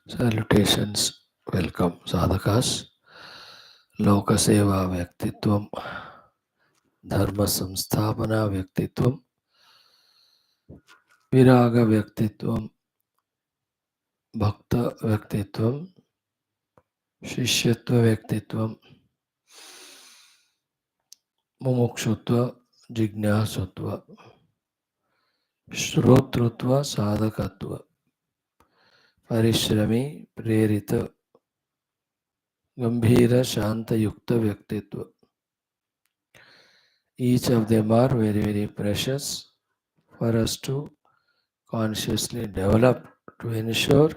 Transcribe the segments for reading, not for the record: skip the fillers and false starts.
Salutations, welcome sadhakas. Lokaseva Vyaktitvam, Dharma Samsthapana Vyaktitvam, Viraga Vyaktitvam, Bhakta Vyaktitvam, Shishyatva Vyaktitvam, Mumukshutva, Jignasutva, Shrotrutva Sadhakatva, Parishrami Prerita, Gambhira Shanta Yukta Vyaktitva. Each of them are very, very precious for us to consciously develop to ensure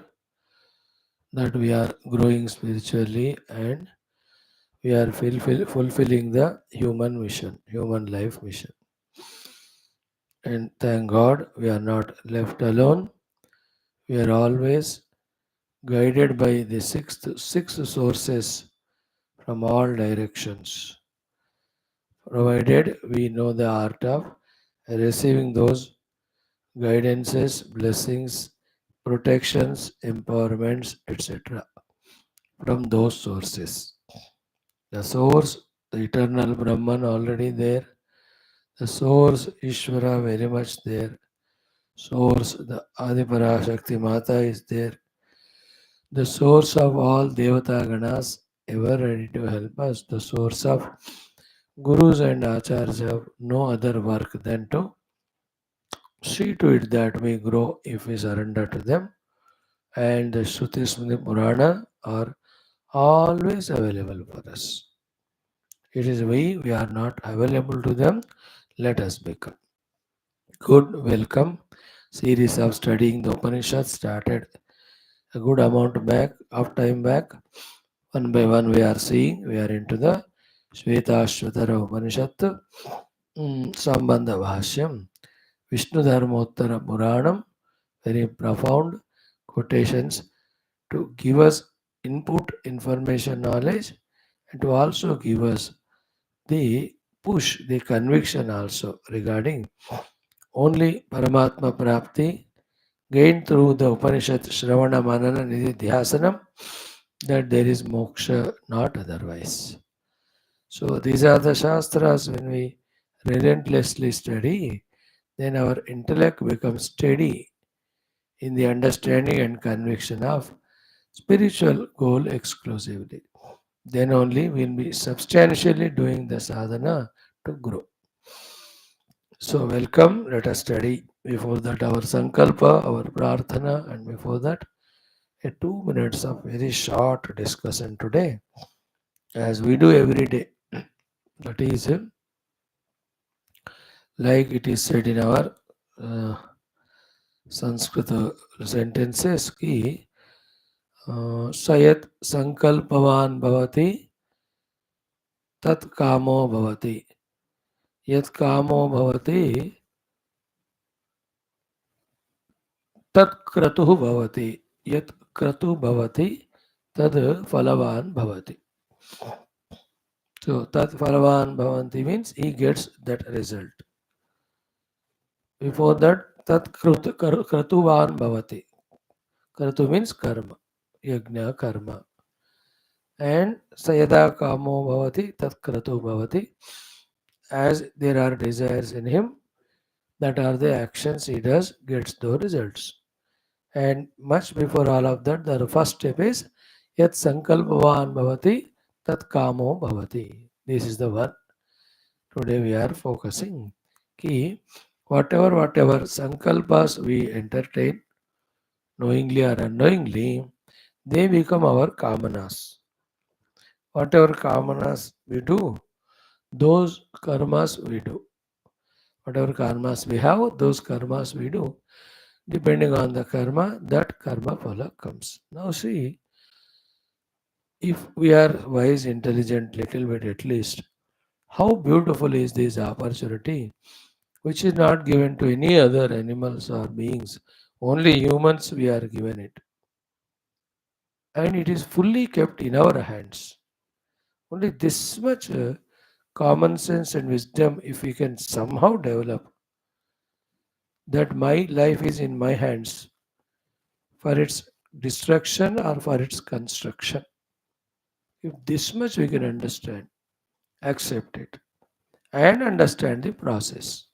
that we are growing spiritually and we are fulfilling the human mission, human life mission. And thank God we are not left alone. We are always guided by the six sources from all directions, provided we know the art of receiving those guidances, blessings, protections, empowerments, etc. from those sources. The source, the eternal Brahman already there. The source, Ishvara very much there. Source, the Adiparashakti Mata is there. The source of all Devata Ganas ever ready to help us. The source of Gurus and Acharyas have no other work than to see to it that we grow if we surrender to them. And the Shruti Smriti Purana are always available for us. It is we are not available to them. Let us become. Good, welcome. Series of studying the Upanishad started a good amount back of time back. One by one we are seeing, we are into the Shwethshwathara Upanishad, Sambandha Bhashyam, Vishnu Dharmottara Puranam, very profound quotations to give us input, information, knowledge, and to also give us the push, the conviction also regarding only Paramatma Prapti gained through the Upanishad Shravana Manana Nididhyasanam, that there is moksha, not otherwise. So these are the Shastras. When we relentlessly study, then our intellect becomes steady in the understanding and conviction of spiritual goal exclusively. Then only we'll be substantially doing the sadhana to grow. So welcome, let us study. Before that our sankalpa, our prarthana, and before that a 2 minutes of very short discussion today, as we do every day. That is, like it is said in our Sanskrit sentences, ki sayat sankalpavan bhavati tat kamo bhavati. Yat kamo bhavati tat kratuh bhavati. Yat kratuh bhavati tad phalavan bhavati. So tat phalavan bhavanti means he gets that result. Before that, tat kratuvan bhavati. Kratu means karma, yajna karma. And sayada kamo bhavati, tat kratu bhavati. As there are desires in him, that are the actions he does, gets those results. And much before all of that, the first step is yat sankalpavan bhavati, tat kamo bhavati. This is the one. Today we are focusing. Ki whatever sankalpas we entertain, knowingly or unknowingly, they become our kamanas. Whatever kamanas we do, those karmas we do. Whatever karmas we have, those karmas we do. Depending on the karma, that karma phala comes. Now see, if we are wise, intelligent, little bit at least, how beautiful is this opportunity, which is not given to any other animals or beings. Only humans we are given it. And it is fully kept in our hands. Only this much common sense and wisdom, if we can somehow develop, that my life is in my hands for its destruction or for its construction. If this much we can understand, accept it, and understand the process.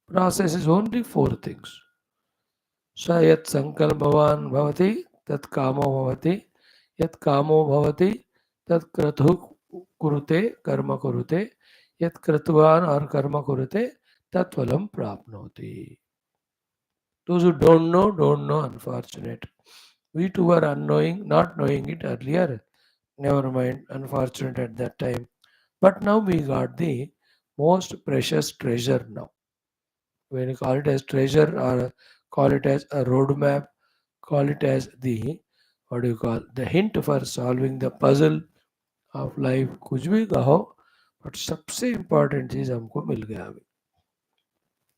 Process is only four things. स यत् संकल्पवान् भवति तत् कामो भवति यत् कामो भवति तत् क्रतुः कुरुते कर्म कुरुते यत् कृतवान् और कर्म कुरुते तत् फलं प्राप्नोति. Those who don't know, unfortunate. We too were unknowing, not knowing it earlier. Never mind, unfortunate at that time. But now we got the most precious treasure now. When you call it as treasure or call it as a roadmap, call it as the what do you call the hint for solving the puzzle of life, कुछ भी कहो, but सबसे important चीज हमको मिल गया अभी.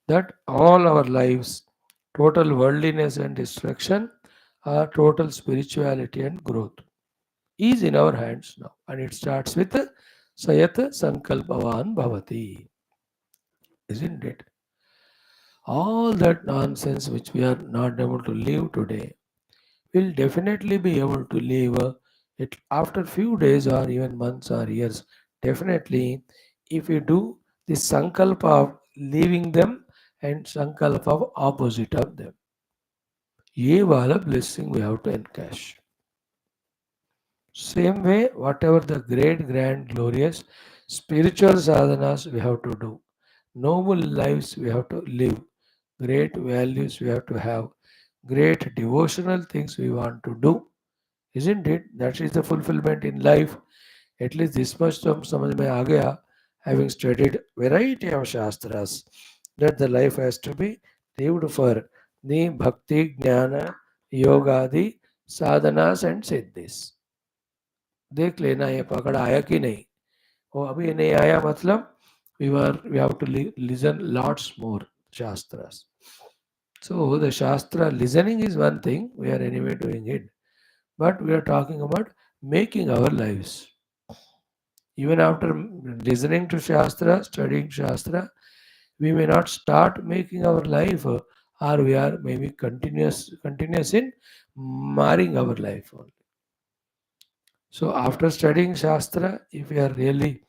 That all our lives, total worldliness and destruction, or total spirituality and growth is in our hands now, and it starts with Sayat Sankalpavan Bhavati, isn't it? All that nonsense which we are not able to live today will definitely be able to live it after few days or even months or years. Definitely, if you do the sankalpa of leaving them and sankalpa of opposite of them. ये वाला blessing we have to encash. Same way, whatever the great, grand, glorious spiritual sadhanas we have to do, noble lives we have to live, great values we have to have, great devotional things we want to do, isn't it? That is the fulfillment in life. At least this much तो हम समझ में आ गया, having studied variety of shastras, that the life has to be lived for the bhakti, jnana, yoga, the sadhanas and siddhis. देख लेना ये पकड़ आया कि नहीं. वो अभी नहीं आया मतलब we have to listen lots more shastras. So the shastra listening is one thing, we are anyway doing it, but we are talking about making our lives. Even after listening to shastra, studying shastra, we may not start making our life, or we are maybe continuous in marring our life only. So after studying Shastra, if we are really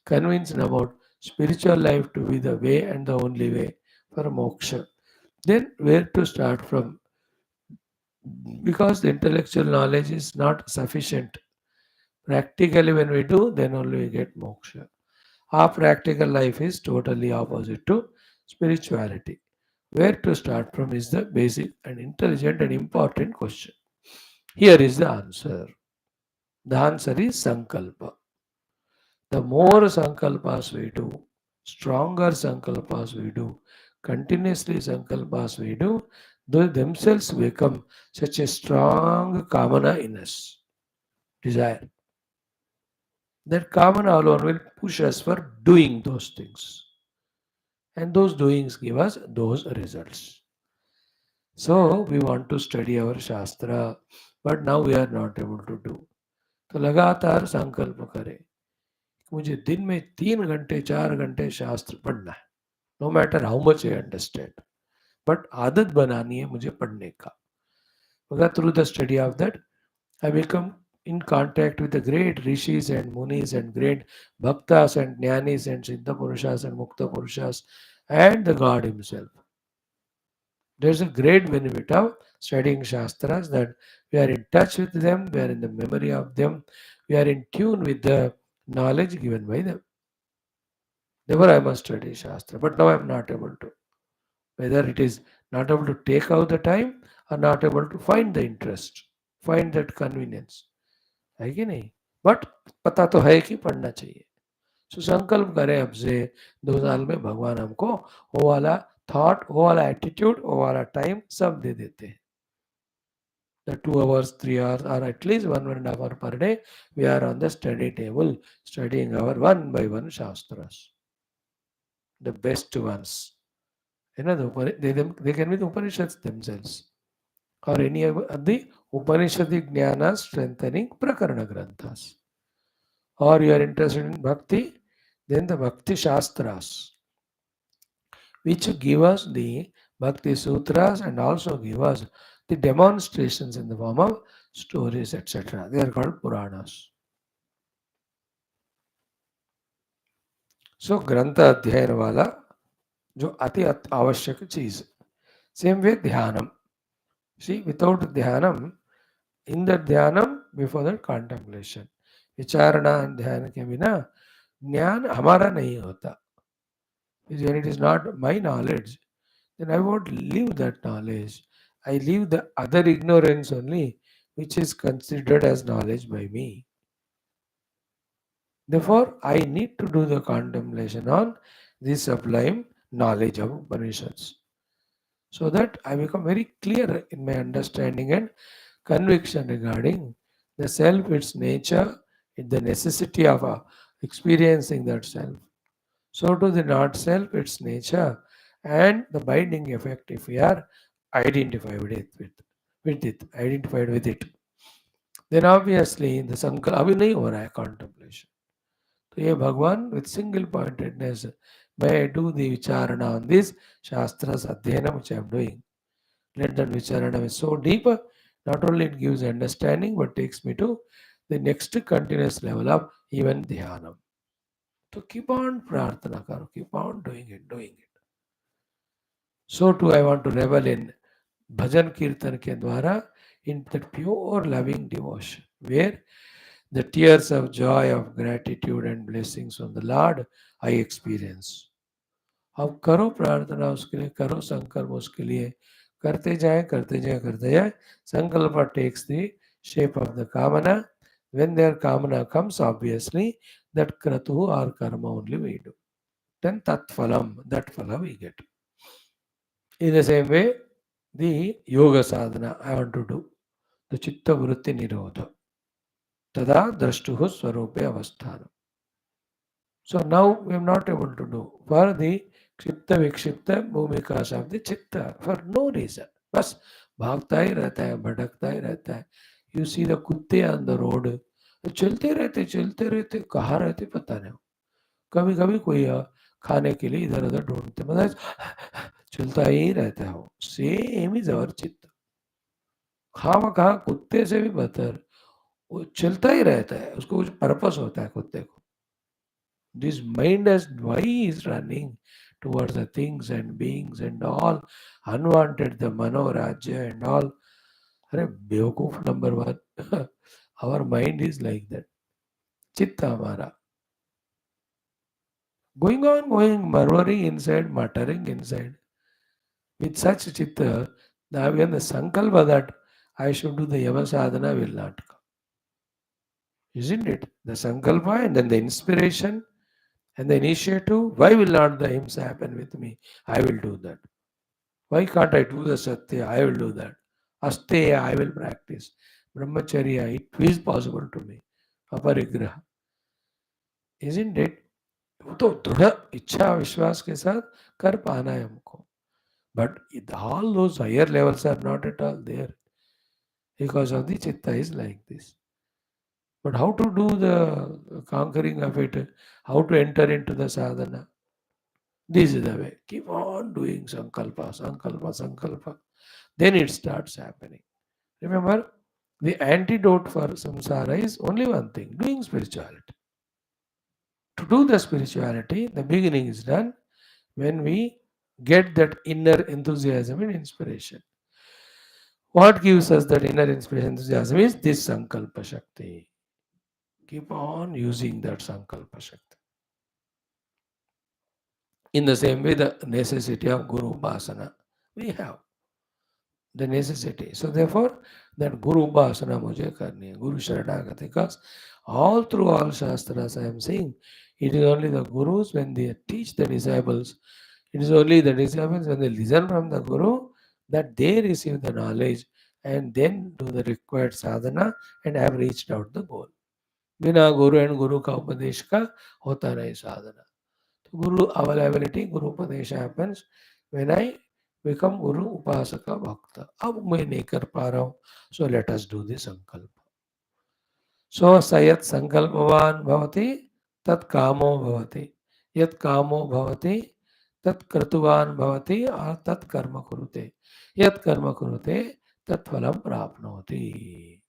convinced about spiritual life to be the way and the only way for moksha, then where to start from? Because the intellectual knowledge is not sufficient. Practically when we do, then only we get moksha. Our practical life is totally opposite to spirituality. Where to start from is the basic and intelligent and important question. Here is the answer. The answer is Sankalpa. The more sankalpas we do, stronger sankalpas we do, continuously sankalpas we do, they themselves become such a strong kamana in us, desire. That kamana alone will push us for doing those things. And those doings give us those results. So we want to study our Shastra, but now we are not able to do. तो लगातार संकल्प करें. मुझे दिन में 3 घंटे 4 घंटे शास्त्र पढ़ना है. No matter how much I understand, but आदत बनानी है मुझे पढ़ने का. Because through the study of that, I become in contact with the great rishis and munis and great bhaktas and jnanis and siddha purushas and mukta purushas and the God Himself. There's a great benefit of studying shastras, that we are in touch with them, we are in the memory of them, we are in tune with the knowledge given by them. Therefore, I must study shastra, but now I am not able to. Whether it is not able to take out the time or not able to find the interest, find that convenience. है कि नहीं? But पता तो है कि पढ़ना चाहिए. सो संकल्प करें अब से 2 साल में भगवान हमको वो वाला थॉट, वो वाला एटीट्यूड, वो वाला टाइम सब दे देते हैं. The 2 hours, 3 hours, or at least 1.5 hours per day, we are on the study table studying our one by one shastras, the best ones. You know, they can be the Upanishads themselves, or any of the Upanishadic Jnana strengthening Prakarana Granthas. Or you are interested in Bhakti, then the Bhakti Shastras, which give us the Bhakti Sutras and also give us the demonstrations in the form of stories, etc. They are called Puranas. So, Grantha Adhyayana wala, जो अति आवश्यक चीज. Same way Dhyanam. See, without Dhyanam, in the Dhyanam, before that contemplation. विचारणा and ध्यान के बिना ज्ञान हमारा नहीं होता. When it is not my knowledge, then I won't live that knowledge. I live the other ignorance only, which is considered as knowledge by me. Therefore, I need to do the contemplation on this sublime knowledge of Upanishads, so that I become very clear in my understanding and conviction regarding the self, its nature, the necessity of experiencing that self. So to the not self, its nature, and the binding effect if we are identified identified with it. Then obviously the sankalpa अभी नहीं हो रहा है contemplation. तो ये भगवान with single pointedness, may I do the vicharana on this shastras adhyayana which I am doing. Let that vicharana be so deep, not only it gives understanding but takes me to the next continuous level of even dhyanam. So keep on prarthana karo, keep on doing it. So too I want to revel in bhajan kirtan ke dwara in that pure loving devotion, where the tears of joy, of gratitude and blessings from the Lord I experience. अब करो प्रार्थना उसके लिए, करो संकल्प उसके लिए, करते जाए करते जाए करते जाए. Sankalpa takes the shape of the kamana. When their kamana comes, obviously that kratu or karma only we do. Then tat phalam, that phala we get. In the same way, the yoga sadhana I want to do, the chitta vritti nirodha. Tada drashtuhu swarupe avasthanam. So now we are not able to do for the क्षिप्त विक्षिप्त भूमिका of the चित्त for no reason. बस भागता ही रहता है, भटकता ही रहता है. You see the कुत्ते on the road, चलते रहते कहाँ रहते पता नहीं. कभी कभी कोई खाने के लिए इधर उधर ढूंढते, मतलब चलता ही रहता है. वो सेम इज अवर चित्त. खामखा कुत्ते से भी बदतर, वो चलता ही रहता है. उसको कुछ पर्पस होता है कुत्ते को. This mind as why is running towards the things and beings and all unwanted, the manorajya and all. अरे बेवकूफ number one. Our mind is like that. चित्त हमारा going, murmuring inside, muttering inside. With such chitta, even the sankalpa that I should do the yama sadhana will not come. Isn't it? The sankalpa and then the inspiration and the initiative. Why will not the himsa happen with me? I will do that. Why can't I do the satya? I will do that. Asteya, I will practice. Brahmacharya, it is possible to me. Aparigraha. Isn't it? वो तो दृढ़ इच्छा विश्वास के साथ कर पाना है हमको. But all those higher levels are not at all there because of the chitta is like this. But how to do the conquering of it? How to enter into the sadhana? This is the way. Keep on doing sankalpa. Then it starts happening. Remember, the antidote for samsara is only one thing, doing spirituality. To do the spirituality, the beginning is done when we get that inner enthusiasm and inspiration. What gives us that inner inspiration enthusiasm is this sankalpa shakti. Keep on using that sankalpa shakti. In the same way, the necessity of Guru Upasana, we have the necessity. So therefore, that Guru Upasana mujhe karni hai, Guru Sharanagati, because all through all Shastras I am saying, it is only the Gurus when they teach the disciples, it is only the disciples when they listen from the Guru that they receive the knowledge and then do the required sadhana and have reached out the goal. बिना गुरु and गुरु का उपदेश का होता नहीं साधना. तो गुरु availability, गुरु उपदेश happens when I become गुरु उपासका भक्त. अब मैं नहीं कर पा रहा हूँ, so let us do the संकल्प. So सयत् संकल्पवान भवति तत् कामो भवति, यत् कामो भवति तत् क्रतुवान भवति और तत् कर्म कुरुते, यत् कर्म कुरुते tat phalam prapnoti.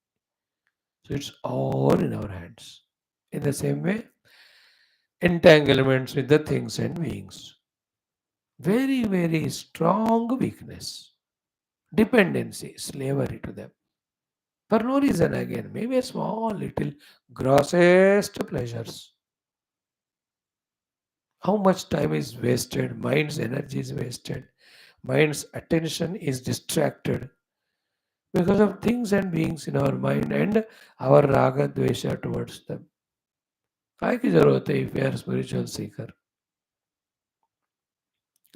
So it's all in our hands. In the same way, entanglements with the things and beings. Very, very strong weakness. Dependency, slavery to them. For no reason again, maybe a small little grossest pleasures. How much time is wasted, mind's energy is wasted, mind's attention is distracted because of things and beings in our mind and our raga dvesha towards them. काय की जरूरत है if we are spiritual seeker,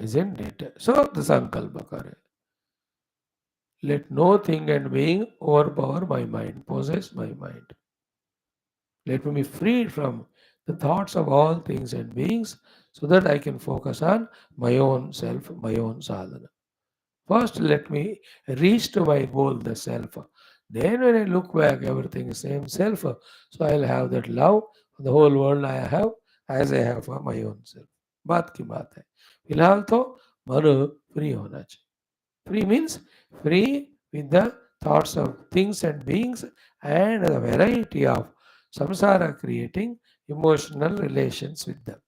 isn't it? So the sankalpa kare. Let no thing and being overpower my mind, possess my mind. Let me be freed from the thoughts of all things and beings so that I can focus on my own self, my own sadhana. First, let me reach to my goal, the self. Then, when I look back, everything is same self. So I'll have that love for the whole world I have as I have for my own self. बात की बात है. फिलहाल तो मन free होना चाहिए. Free means free with the thoughts of things and beings and the variety of samsara creating emotional relations with them,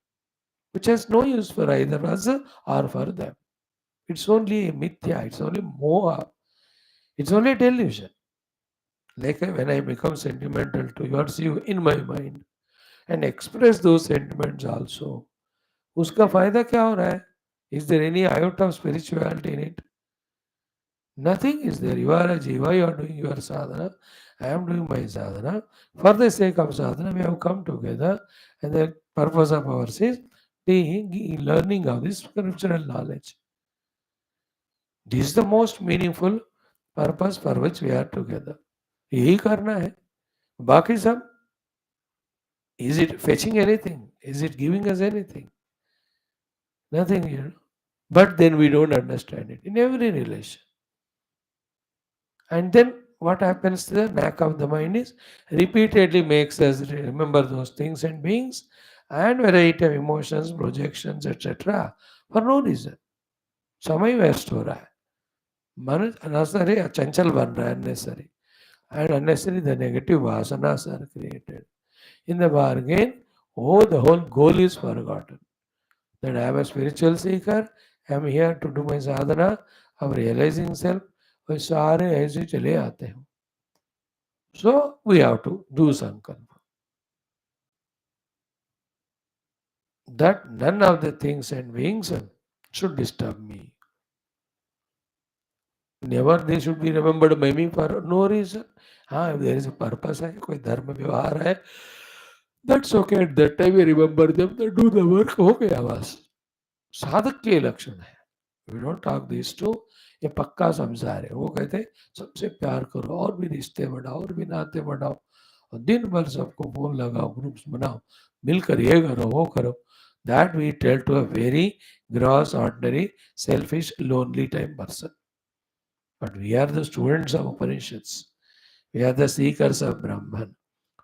which has no use for either us or for them. It's only a mithya, it's only moha, it's only a delusion. Like when I become sentimental towards you in my mind and express those sentiments also, उसका फायदा क्या हो रहा है? Is there any iota of spirituality in it? Nothing is there. You are a jiva, you are doing your sadhana. I am doing my sadhana. For the sake of sadhana, we have come together, and the purpose of ours is the learning of this scriptural knowledge. This is the most meaningful purpose for which we are together. यही करना है. बाकी सब, is it fetching anything? Is it giving us anything? Nothing here. But then we don't understand it in every relation. And then what happens to the knack of the mind is repeatedly makes us remember those things and beings and variety of emotions, projections, etc. for no reason. समय waste हो रहा है. मन unnecessary चंचल बन रहा है, unnecessary. And unnecessary the negative vasanas are created. In the bargain, oh, the whole goal is forgotten. That I am a spiritual seeker, I am here to do my sadhana of realizing self. और सारे ऐसे चले आते हैं. So we have to do sankalpa. That none of the things and beings should disturb me. Never they should be remembered by me for no reason. हाँ, if there is a purpose है, कोई धर्म व्यवहार है, that's okay. At that time we remember them, they do the work. हो गया बस. साधक के लक्षण है. We don't talk these two. ये पक्का संसार है. वो कहते हैं सबसे प्यार करो और भी रिश्ते बढ़ाओ और भी नाते बढ़ाओ और दिन भर सबको फोन लगाओ, ग्रुप्स बनाओ, मिलकर ये करो वो करो. That we tell to a very gross, ordinary, selfish, lonely time person. But we are the students of Upanishads. We are the seekers of Brahman.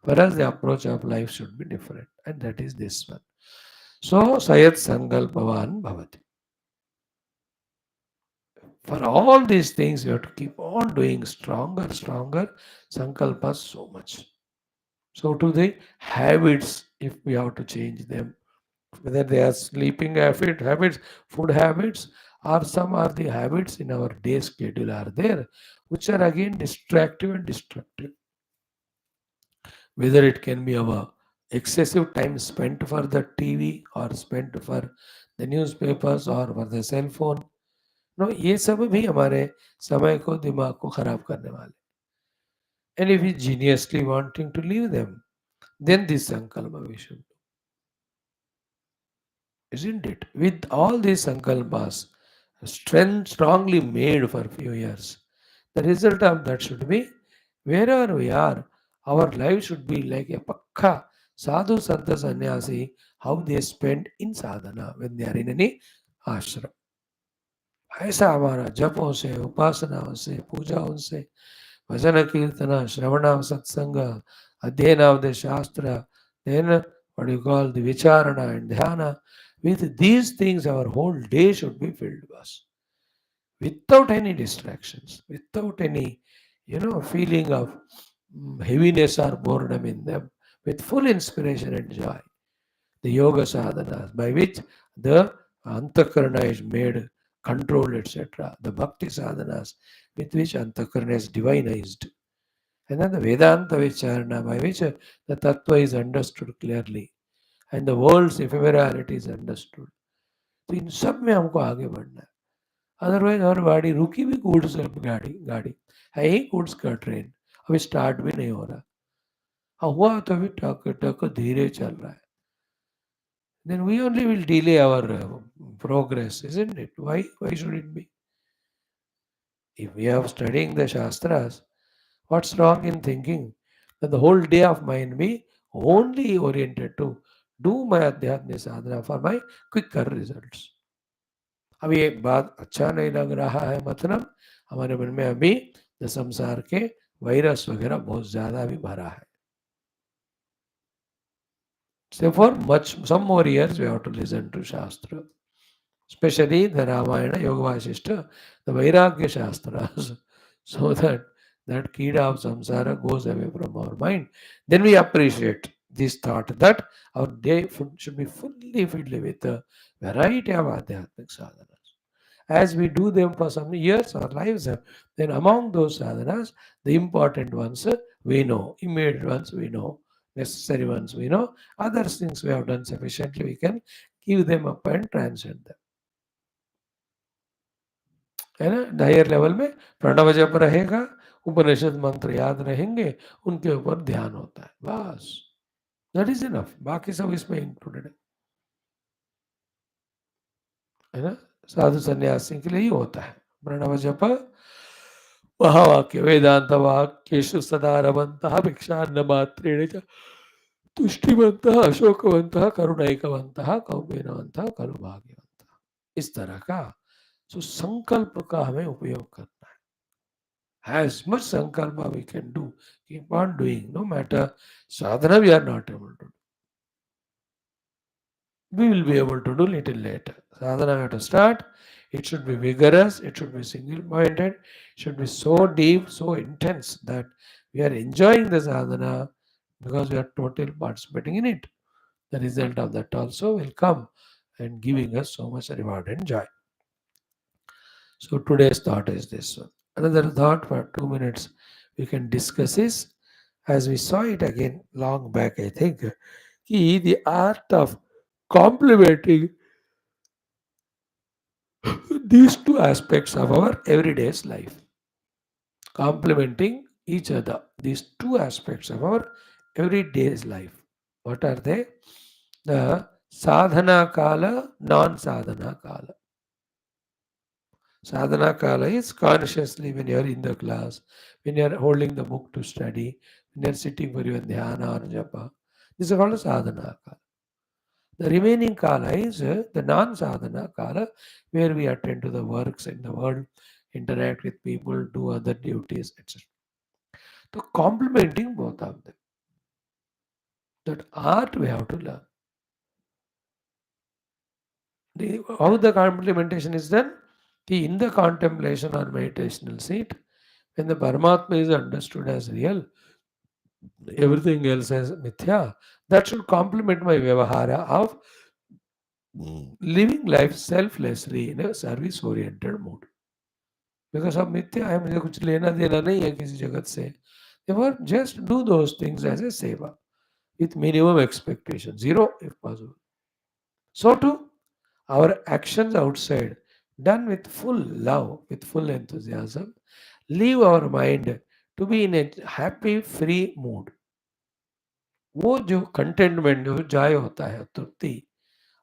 For us, the approach of life should be different, and that is this one. So, Sayat Sankalpavan Bhavati. For all these things, you have to keep on doing stronger, stronger Sankalpas so much. So, to the habits, if we have to change them, whether they are sleeping habits, food habits, or some are the habits in our day schedule are there, which are again distractive and destructive. Whether it can be our excessive time spent for the TV or spent for the newspapers or for the cell phone. No, ये सब भी हमारे समय को दिमाग को खराब करने वाले. And if we geniusly wanting to leave them, then this sankalpa we should do. Isn't it? With all these sankalpas, strongly made for few years, the result of that should be wherever we are, our life should be like a pakka sadhu santa sannyasi, how they spend in sadhana when they are in any ashram. ऐसा हमारा जपों से, उपासनाओं से, पूजाओं से, भजन कीर्तन, श्रवण सत्संग, अध्ययन of the shastra, then what you call the vicharana and dhyana. With these things, our whole day should be filled with us. without any distractions, without any, feeling of heaviness or boredom in them, with full inspiration and joy. The yoga sadhanas by which the antakarana is made controlled, etc. The bhakti sadhanas with which antakarana is divinized. And then the Vedanta Vicharana by which the tattva is understood clearly and the world's ephemerality is understood. तो इन सब में हमको आगे बढ़ना है. Otherwise हर गाड़ी रुकी भी गुड्स गाड़ी गाड़ी है ही गुड्स का ट्रेन, अभी स्टार्ट भी नहीं हो रहा. हुआ तो अभी टक टक धीरे चल रहा है. Then we only will delay our progress, isn't it? Why should it be? If we are studying the Shastras, what's wrong in thinking that the whole day of mine be only oriented to do my adhyatmik sadhana for my quicker results? अब ये बात अच्छा नहीं लग रहा है, मतलब हमारे मन में अभी the संसार के वायरस वगैरह बहुत ज्यादा भी भरा है. So for some more years we have to listen to Shastra, especially the Ramayana, Yoga Vasishta, the Vairagya Shastras, so that that kida of samsara goes away from our mind. Then we appreciate this thought that our day should be fully filled with a variety of adhyatmic sadhanas. As we do them for some years or lives, then among those sadhanas, the important ones we know, immediate ones we know, necessary ones we know, other things we have done sufficiently, we can give them up and transcend them. है ना. Higher level में प्रणव जप रहेगा, उपनिषद मंत्र याद रहेंगे, उनके ऊपर ध्यान होता है, बस दैट इज इनफ. बाकी सब इसमें इंक्लूडेड है ना. साधु सन्यासी के लिए ही होता है प्रणव जप. महावाक्य वेदांत वाक्येषु सदा रमन्तः भिक्षान्न मात्रेण च तुष्टिमन्तः अशोकवन्तः करुणैकवन्तः कौपीनवन्तः खलु भाग्यवन्तः. इस तरह का संकल्प का हमें उपयोग करना. As much sankalpa we can do, keep on doing, no matter sadhana we are not able to do. We will be able to do little later. Sadhana we have to start. It should be vigorous, it should be single-minded, it should be so deep, so intense that we are enjoying the sadhana because we are totally participating in it. The result of that also will come and giving us so much reward and joy. So today's thought is this one. Another thought for 2 minutes we can discuss is, as we saw it again long back, I think, the art of complementing these two aspects of our everyday's life. Complementing each other, these two aspects of our everyday's life. What are they? The sadhana kala, non-sadhana kala. Sadhana kala is consciously when you are in the class, when you are holding the book to study, when you are sitting for your dhyana or japa. This is called sadhana kala. The remaining kala is the non-sadhana kala, where we attend to the works in the world, interact with people, do other duties, etc. So complementing both of them. That art we have to learn. How the complementation is done? In the contemplation or meditational seat, when the Paramatma is understood as real, everything else as mithya, that should complement my vyavahara of living life selflessly in a service oriented mode. Because अब मिथ्या है, मुझे कुछ लेना देना नहीं है किसी जगत से. Therefore, just do those things as a seva with minimum expectation, zero if possible. So too, our actions outside, done with full love, with full enthusiasm, leave our mind to be in a happy, free mood. वो जो contentment, जो joy होता है, तृप्ति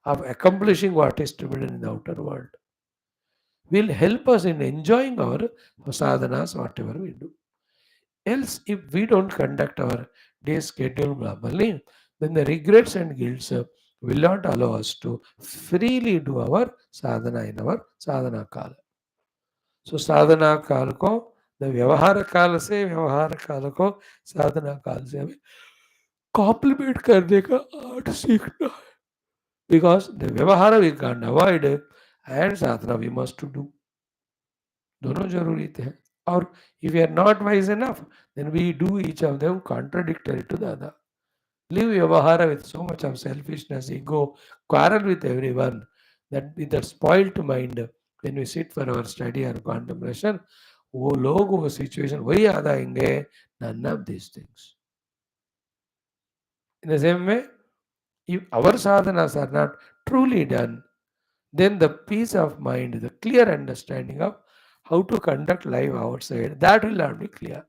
of accomplishing what is to be done in the outer world, will help us in enjoying our sadhanas, whatever we do. Else, if we don't conduct our day schedule properly, then the regrets and guilts will not allow us to freely do our sadhana in our sadhana kala. So sadhana kala को the व्यवहार काल से व्यवहार काल को साधना काल से हमें कॉम्प्लीमेंट करने का आर्ट सीखना है. Because the व्यवहार we can't avoid and sadhana we must do. दोनों जरूरी थे. और if we are not wise enough, then we do each of them contradictory to the other. Live Vyavahara with so much of selfishness, ego, quarrel with everyone, that with that spoilt mind, when we sit for our study or contemplation, वो लोग वो situation वही याद आएंगे. None of these things. In the same way, if our sadhanas are not truly done, then the peace of mind, the clear understanding of how to conduct life outside, that will not be clear.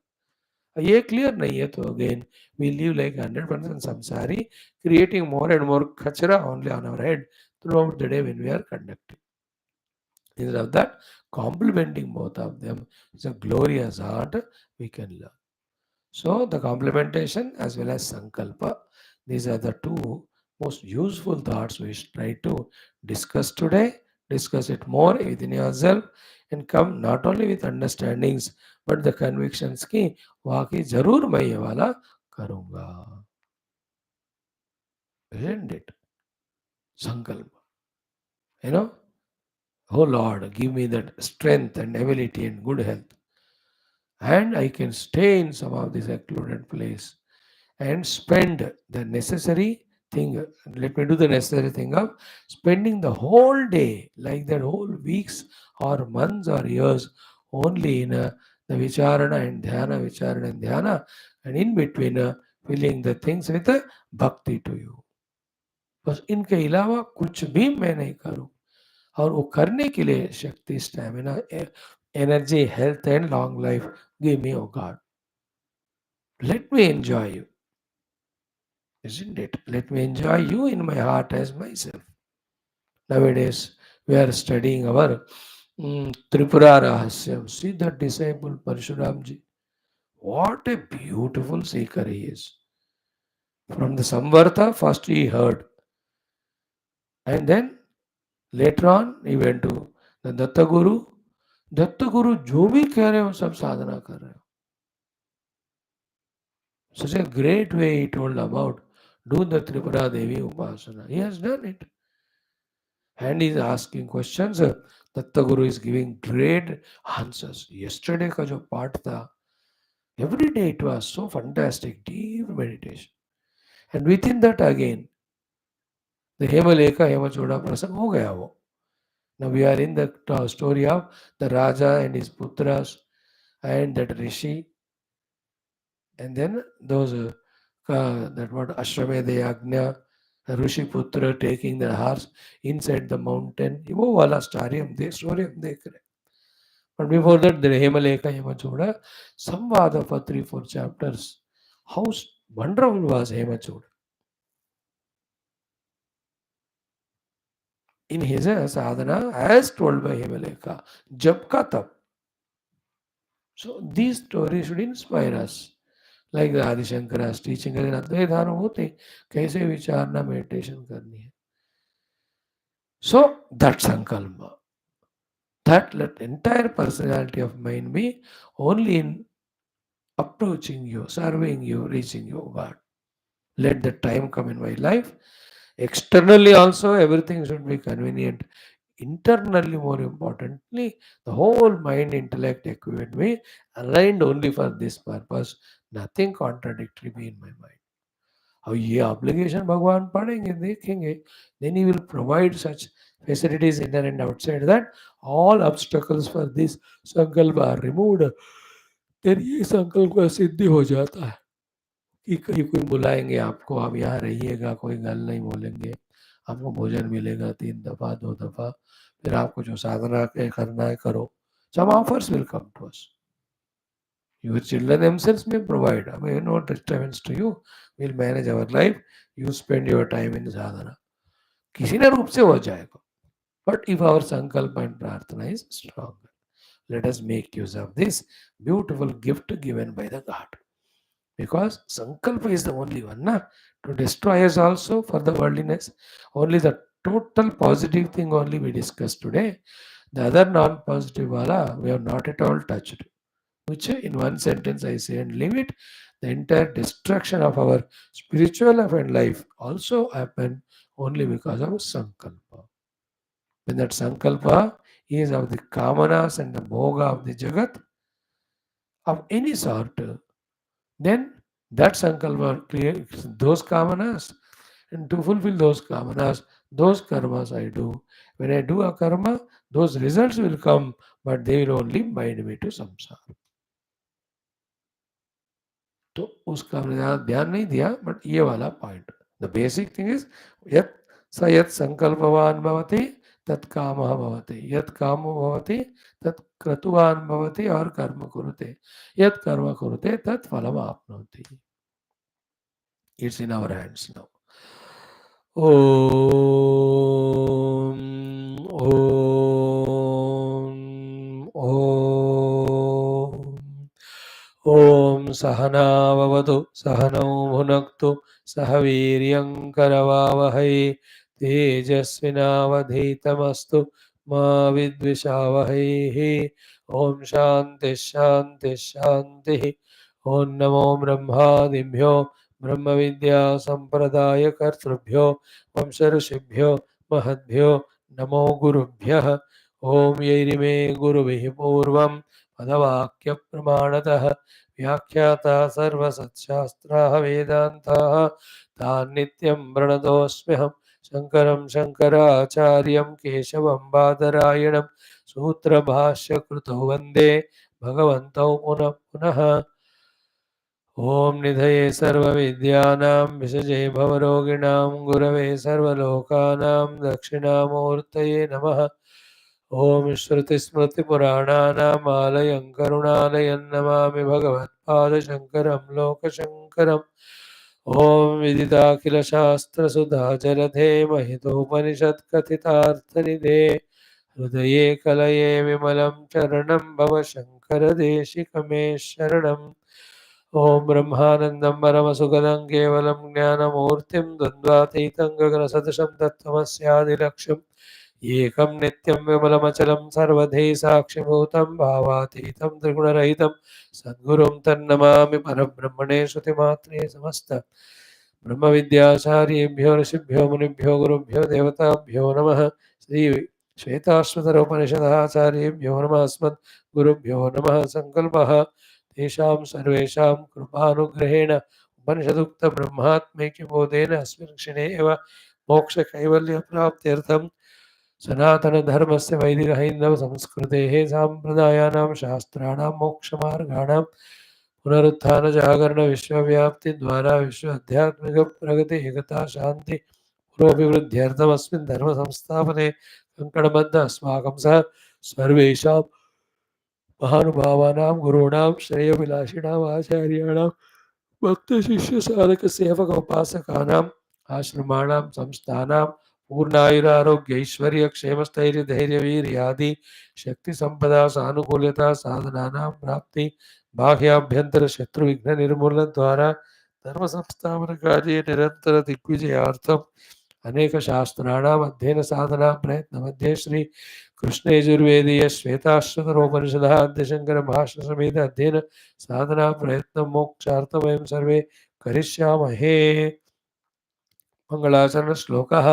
ये clear नहीं है तो again we live like 100% samsari, creating more and more kachra only on our head throughout the day when we are conducting. Instead of that, complementing both of them is a glorious art we can learn. So the complementation as well as sankalpa, these are the two most useful thoughts we should try to discuss today. Discuss it more within yourself and come not only with understandings but the convictions की वाकई जरूर मैं ये वाला करूँगा. Isn't it? Sankalpa. You know, oh Lord, give me that strength and ability and good health, and I can stay in some of this secluded place and spend the necessary thing. Let me do the necessary thing of spending the whole day, like that whole weeks or months or years, only in the vicharana and dhyana, and in between filling the things with bhakti to you. बस इनके अलावा कुछ भी मैं नहीं करूं. और वो करने के लिए शक्ति, stamina, energy, health and long life give me, oh God. Let me enjoy you. Isn't it? Let me enjoy you in my heart as myself. Nowadays, we are studying our Tripura Rahasyam. See that disciple Parshuramji. What a beautiful seeker he is. From the Samvarta, first he heard. And then later on, he went to the Datta Guru. Datta Guru जो भी कह रहे हो सब साधना कर रहे हो. Such a great way he told about do the Tripura Devi Upasana. He has done it. And he is asking questions. Datta Guru is giving great answers. Yesterday का जो पाठ था, every day it was so fantastic, deep meditation. And within that again, the Hemaleka Hemachoda prasang हो गया वो. Now we are in the story of the Raja and his putras and that Rishi, and then those that what Ashwamedha Yagna, ऋषि पुत्र taking the horse inside the mountain. वो वाला story हम देख रहे. But before that, the Hemaleka Hemachoda, Samvada for 3-4 chapters. How wonderful was Hemachoda. In his sadhana, as told by Hemaleka, Jab ka tab. So these stories should inspire us. Like the Adi Shankara's teaching, अद्वैत होते कैसे विचारना meditation करनी है. So that sankalpa, that let entire personality of mine be only in approaching you, serving you, reaching you, God. Let the time come in my life. Externally also everything should be convenient. Internally, more importantly, the whole mind, intellect, equipment be aligned only for this purpose. Nothing contradictory be in my mind. अब ये obligation भगवान पढ़ेंगे देखेंगे, then he will provide such facilities inner and outside that all obstacles for this sankalpa are removed. then ये संकल्प का सिद्धि हो जाता है कि कहीं कोई बुलाएंगे आपको, आप यहाँ रहिएगा, कोई गल नहीं बोलेंगे, आपको भोजन मिलेगा 3 दफा 2 दफा, फिर आपको जो साधना करना है करो. Some offers will come to us. Your children themselves may provide. I mean, no disturbance to you. We'll manage our life. You spend your time in sadhana. किसी न रूप से हो जाएगा. But if our sankalpa and prarthana is stronger, let us make use of this beautiful gift given by the God. Because sankalpa is the only one to destroy us also for the worldliness. Only the total positive thing only we discussed today. The other non-positive wala we have not at all touched. Which in one sentence I say and leave it, the entire destruction of our spiritual life and life also happened only because of sankalpa. When that sankalpa is of the kamanas and the bhoga of the jagat of any sort, then that sankalpa creates those kamanas. And to fulfill those kamanas, those karmas I do. When I do a karma, those results will come, but they will only bind me to samsara. तो उसका हमने ज़्यादा ध्यान नहीं दिया, but ये वाला point, the basic thing is यत् स यत् संकल्पवान भवति तत् कामः भवति, यत् कामो भवति तत् क्रतुवान भवति और कर्म कुरुते, यत् कर्म कुरुते तत् फलम आपनोति. It's in our hands now. ओम ओम ओम. ॐ सहनाववतु सहनौ भुनक्तु सह वीर्यं करवावहै तेजस्विनावधीतमस्तु मा विद्विषावहैः. ॐ शान्तिः शान्तिः शान्तिः. ॐ नमो ब्रह्मादिभ्यो ब्रह्मविद्यासम्प्रदायकर्तृभ्यो वंशऋषिभ्यो महद्भ्यो नमो गुरुभ्यः. ॐ यैरिमे गुरुभिः पूर्वं पदवाक्यप्रमाणतः व्याख्याता सर्वसत्शास्त्राः वेदान्ताः तान् नित्यं प्रणतोऽस्म्यहं. शङ्करं शङ्कराचार्यं केशवं बादरायणं सूत्रभाष्यकृतौ वन्दे भगवन्तौ पुनः पुनः. ॐ निधये सर्वविद्यानां विषजे भवरोगिणां गुरवे सर्वलोकानां दक्षिणामूर्तये नमः. ॐ श्रुतिस्मृतिपुराणानामालयं करुणालयं नमामि भगवत्पादशङ्करं लोकशङ्करम्. ॐ विदिताखिलशास्त्रसुधाजलधे महितोपनिषत्कथितार्थनिधे हृदये कलये विमलं चरणं भव शङ्करदेशिकमे शरणम्. ॐ ब्रह्मानन्दं परमसुखदं केवलं ज्ञानमूर्तिं द्वन्द्वातीतं गगनसदृशं तत्त्वमस्यादिलक्ष्यम् एकं नित्यं विमलमचलं सर्वधि साक्षिभूतं भावातीतं त्रिगुणरहितं सद्गुरुं तन्नमामि परब्रह्मणे श्रुतिमात्रे समस्त ब्रह्मविद्याचार्येभ्यो ऋषिभ्यो मुनिभ्यो गुरुभ्यो देवताभ्यो नमः. श्री श्वेताश्वतर उपनिषदाचार्येभ्यो नमः. अस्मद् गुरुभ्यो नमः. संकल्पः तेषां सर्वेषां कृपानुग्रहेण उपनिषदुक्तब्रह्मात्मैक्यबोधेन अस्मिन् क्षणे एव मोक्षकैवल्यप्राप्त्यर्थं सनातनधर्मस्य वैदिकहैन्दवसंस्कृतेः साम्प्रदायानां शास्त्राणां मोक्षमार्गाणां पुनरुत्थानजागरणविश्वव्याप्तिद्वारा विश्व आध्यात्मिकप्रगति एकता शान्ति पुरोभिवृद्ध्यर्थमस्मिन् धर्मसंस्थापने कङ्कणबद्ध अस्माकं सह सर्वेषां महानुभावानां गुरूणां श्रेयोभिलाषिणाम् आचार्याणां भक्तशिष्यसाधकसेवकोपासकानाम् आश्रमाणां संस्थानां पूर्णायुरारोग्यैश्वर्यक्षेमस्थैर्यधैर्यवीर्यादि शक्तिसम्पदा सानुकूल्यता साधनानां प्राप्ति बाह्याभ्यन्तरशत्रुविघ्ननिर्मूलनद्वारा धर्मसंस्थापनकार्ये निरन्तरदिग्विजयार्थम् अनेकशास्त्राणाम् अध्ययनसाधना प्रयत्नमध्ये श्री कृष्णयजुर्वेदीय श्वेताश्वतरोपनिषदः आद्यशङ्करभाष्यसमेत अध्ययन साधना प्रयत्न मोक्षार्थं वयं सर्वे करिष्यामहे. मंगलाचरण श्लोकः.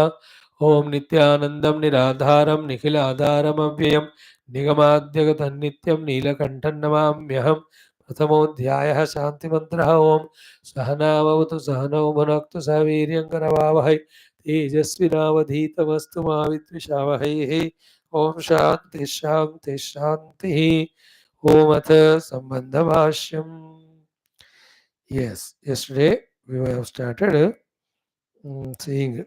ओम नित्यानन्दं निराधारं निखिलाधारमव्ययं निगमाद्यगतन्नित्यं नीलकण्ठं नमाम्यहम्. प्रथमोऽध्यायः शान्तिमन्त्रः. ओम सहनाववतु सहनौ भुनक्तु सह वीर्यं करवावहै तेजस्विनावधीतमस्तु मा विद्विषावहैः. ओम शान्ति शान्ति शान्तिः. ओम अथ सम्बन्धभाष्यम्. Yes, yesterday we have started seeing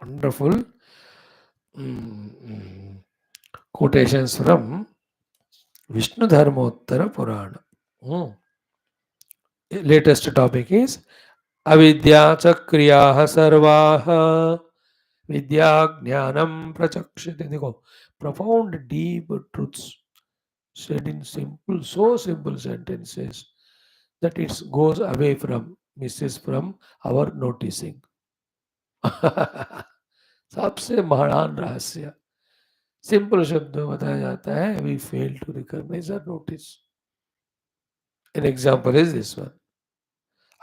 wonderful quotations from Vishnu Dharmottara Purana. Latest topic is Avidya Chakriyaha Sarvaha Vidya Jnanam Prachakshite. देखो, profound deep truths said in simple, so simple sentences that it goes away from, misses from our noticing. सबसे महान रहस्य simple शब्द में बताया जाता है. We fail to recognise और notice. An example is this one.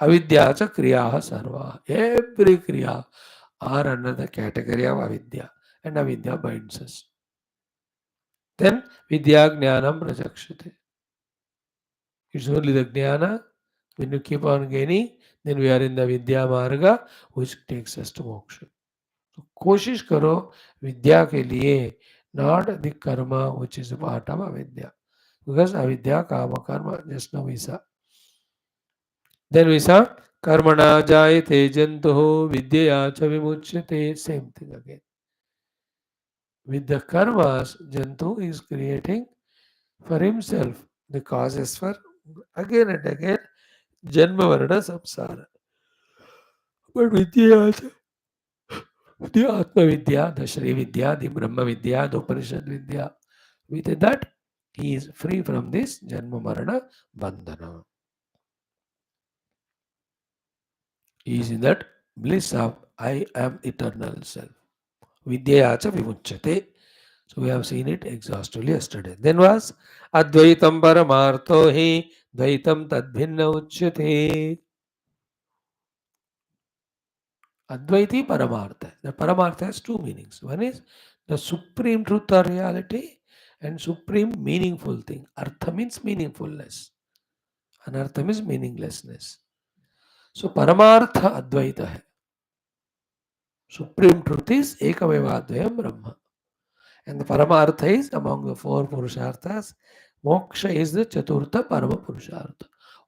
Avidya cha kriya sarva. Every kriya are under the category of avidya, and avidya binds us. Then vidya jnanam prajakshate. It's only the jnana. When you keep on gaining, then we are in the vidya marga, which takes us to moksha. तो कोशिश करो विद्या के लिए, not the कर्म which is a part of avidya, because avidya kama karma, just now we saw. Then we saw karmana jayate jantuh vidyaya cha vimuchyate, same thing again. With the karmas, jantu is creating for himself the causes for again and again janma varna samsara. But vidyaya, the Atma Vidya, the Shri Vidya, the Brahma Vidya, the Upanishad Vidya, with that he is free from this Janma Marana Bandhana. He is in that bliss of I am eternal self. Vidyacha Vimuchyate. So we have seen it exhaustively yesterday. Then was Advaitam Paramartho Hi Dvaitam Tadbhinna Uchyate. Advaiti Paramartha. The Paramartha has two meanings. One is the supreme truth or reality, and supreme meaningful thing. Artha means meaningfulness. Anartha means meaninglessness. So Paramartha Advaita hai. Supreme truth is Ekameva Advayam Brahma. And the Paramartha is among the four Purusharthas. Moksha is the Chaturtha Parama Purushartha.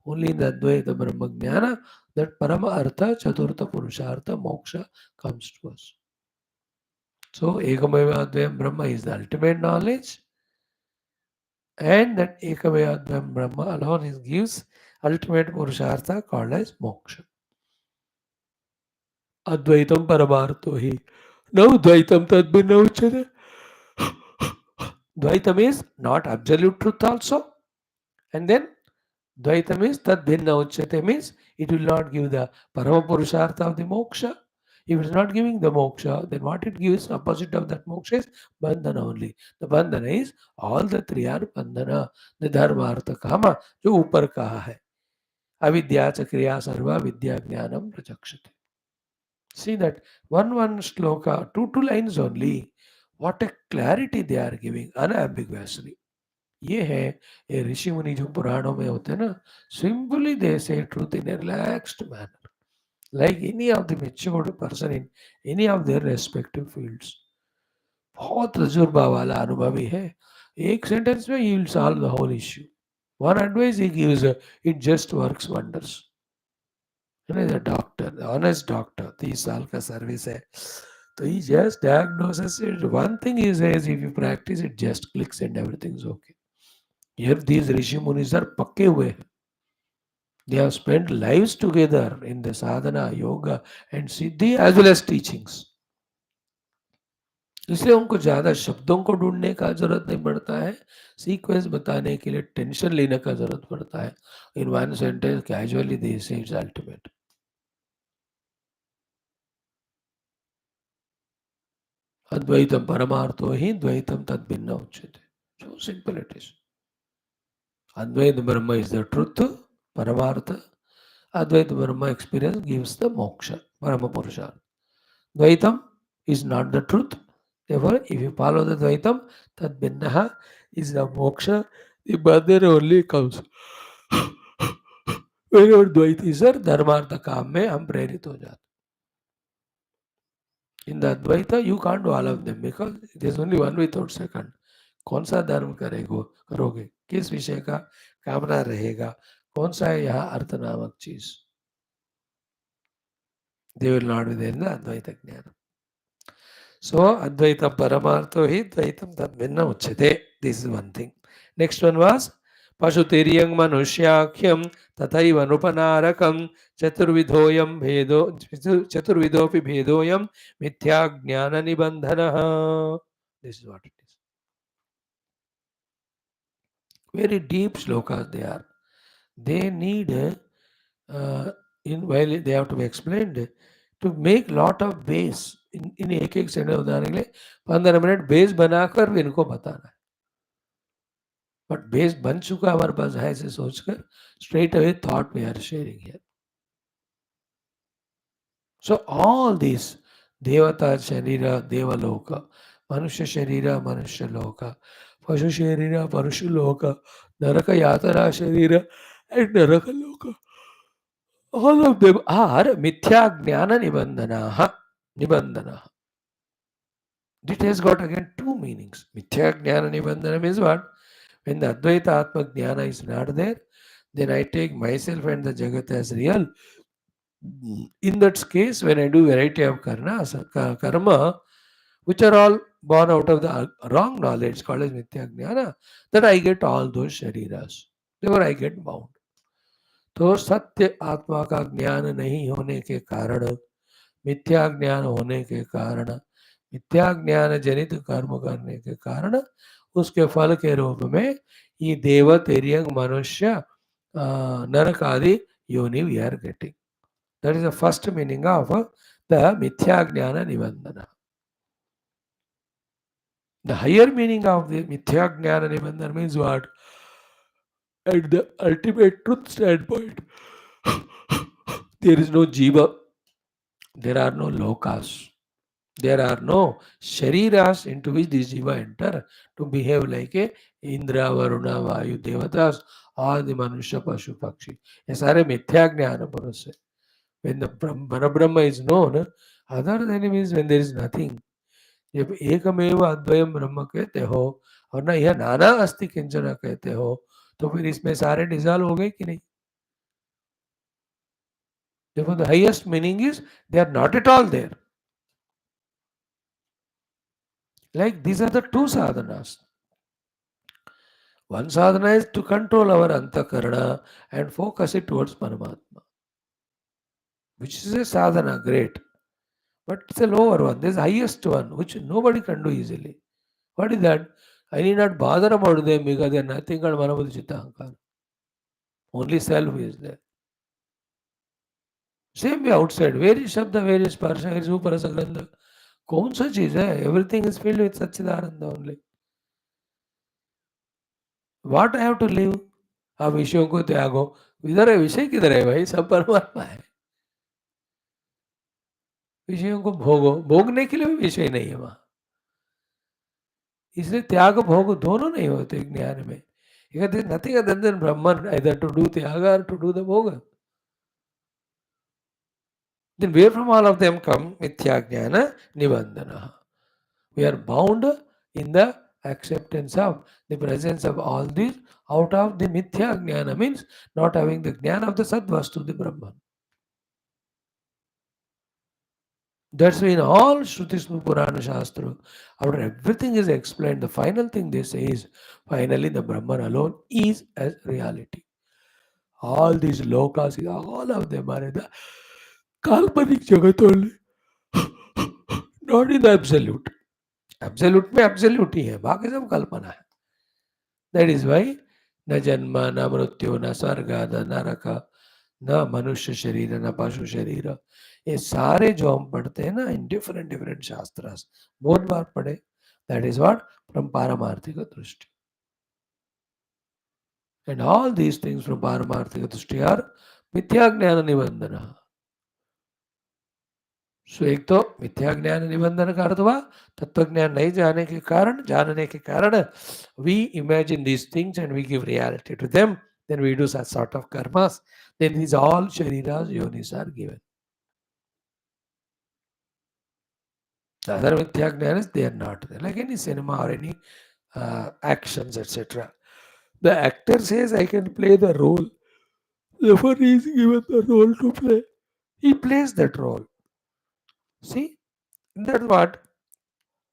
Only in the Advaita Brahma Jnana that Parama Artha Chaturtha Purushartha Moksha comes to us. So Ekameva Advayam Brahma is the ultimate knowledge, and that Ekameva Advayam Brahma alone gives ultimate Purushartha called as Moksha. Advaitam Paramartho hi. Now Dvaitam Tadbhinna Uchyate. Dvaitam is not absolute truth also. And then Dvaitam is Tadbhinna Uchyate means it will not give the Parama Purushartha of the moksha. If it is not giving the moksha, then what it gives, opposite of that moksha is bandhana only. The bandhana is all the three are bandhana. The dharma artha kama जो ऊपर कहा है. Avidya च kriya sarva vidya jnanam prajakshate. See that one shloka, two lines only. What a clarity they are giving unambiguously. ये है ये ऋषि मुनि जो पुराणों में होते हैं ना, simply they say truth in a relaxed manner, like any of the matured person in any of their respective fields. बहुत तजुर्बा वाला अनुभवी है, एक सेंटेंस में ही will solve the whole issue. One advice he gives, it just works wonders. The doctor, honest doctor, 30 साल का सर्विस है, तो he just diagnoses it. One thing he says, if you practice it, just clicks and everything's okay. Here these Rishi Munis are पक्के हुए हैं. They have spent lives together in the sadhana, yoga and siddhi as well as teachings. इसलिए उनको ज़्यादा शब्दों को ढूंढने का जरूरत नहीं पड़ता है, सीक्वेंस बताने के लिए टेंशन लेने का जरूरत पड़ता है. इन वन सेंटेंस कैजुअली दे से इट्स अल्टीमेट. अद्वैतम परमार्थो ही द्वैतम तद्भिन्न उच्यते. So simple it is. Advaita Brahma is the truth, Paramartha. Advaita Brahma experience gives the moksha, Parama Purushartha. Dvaitam is not the truth. Therefore, if you follow the Dvaitam, that Binnaha is the moksha. The Bandhana only comes. Whenever Dvaita is there, Dharmartha काम में हम प्रेरित हो जाते. In the Advaita, you can't do all of them because there is only one without second. कौन सा धर्म करोगे, किस विषय का कामना रहेगा, कौन सा है यहाँ अर्थ नामक चीज. They will not be there in the Advaita Jnana. So Advaita Paramartho hi Dvaitam Tadbhinna Uchyate. This is one thing. Next one was Pashutiriyang Manushyakyam Tathaiva Nupanarakam Chaturvidhoyam Bhedo Chaturvidhopi Bhedoyam Mithya Jnana Nibandhanaha. This is what it is. Very deep shlokas they are. They need while they have to be explained to make lot of base. इन एक एक sentence बताने के लिए 15 minute base बनाकर भी इनको बताना है. बट बेस बन चुका हमारे पास है ऐसे सोचकर straight away thought we are sharing here. So all these Devata Sharira, Devaloka, Manusha Sharira, Manusha Loka, Pashu Sharira, Pashu Loka, Naraka Yatara Sharira, and Naraka Loka. All of them are Mithya Gnana Nibandana. It has got again two meanings. Mithya Gnana Nibandana means what? When the Advaita Atma Jnana is not there, then I take myself and the Jagat as real. In that case, when I do variety of karma, which are all born out of the wrong knowledge called as Mithya Jnana, that I get all those shariras. Therefore, I get bound. तो सत्य आत्मा का ज्ञान नहीं होने के कारण, मिथ्या ज्ञान होने के कारण, मिथ्या ज्ञान जनित कर्म करने के कारण उसके फल के रूप में ये देव तिर्यक मनुष्य नरक आदि योनि we are getting. That is the first meaning of the mithya jnana nibandhana. The higher meaning of the mithya jnana nibandhana means what? At the ultimate truth standpoint, there is no jiva, there are no lokas, there are no shariras into which this jiva enter to behave like a Indra, Varuna, Vayu, Devatas, or the Manusha, Pashu, Pakshi. ये सारे मिथ्या ज्ञान भरोसे. When the Parabrahma is known, other than him is when there is nothing. जब एकमेव अद्वयम ब्रह्म कहते हो और ना यह नाना अस्ति किंचन कहते हो, तो फिर इसमें सारे डिजॉल्व हो गए कि नहीं? Therefore, the highest meaning is they are not at all there. Like these are the two sadhanas. One sadhana is to control our antakarana and focus it towards Paramatma, which is a sadhana, great. But it's a lower one. There's the highest one, which nobody can do easily. What is that? I need not bother about them because they are nothing called Manabuddhi Chitta Ahankara. Only self is there. Same way outside. Where is Shabda, where is Sparsha, where is Uparasa Gandha? कौन सा चीज है? Everything is filled with Satchidananda only. What I have to live? आप विषयों को त्यागो. इधर है विषय, किधर है भाई? सब परमात्मा है. विषयों को भोगो. भोगने के लिए भी विषय नहीं है वहां. इसलिए त्याग भोग दोनों नहीं होते ज्ञान में. There is nothing other than Brahman, either to do tyaga or to do the bhoga. Then where from all of them come mithya jnana nibandhana? We are bound in the acceptance of the presence of all these out of the mithya jnana, means not having the jnana of the sadvastu, the Brahman. That's why in all Shruti Purana Shastra, after everything is explained, the final thing they say is finally the Brahman alone is as reality. All these lokas, all of them are in the काल्पनिक जगत only, not in the absolute. Absolute में absolute ही है, बाकी सब कल्पना है. That is why न जन्म न मृत्यु न स्वर्ग न नरक न मनुष्य शरीर न पशु शरीर, ये सारे जो हम पढ़ते हैं ना in different different शास्त्रास, बहुत बार पढ़े. That is what from पारमार्थिक दृष्टि. And all these things from पारमार्थिक दृष्टि are मिथ्या ज्ञान निबंधन. सो एक तो मिथ्या ज्ञान निबंधन का अर्थ हुआ तत्व ज्ञान नहीं जानने के कारण we imagine these things and we give reality to them, then we do such sort of karmas, then these all shariras yonis are given. The other mithya jnana is they are not there, like any cinema or any actions, etc. The actor says I can play the role, therefore he is given the role to play, he plays that role. See, that's what.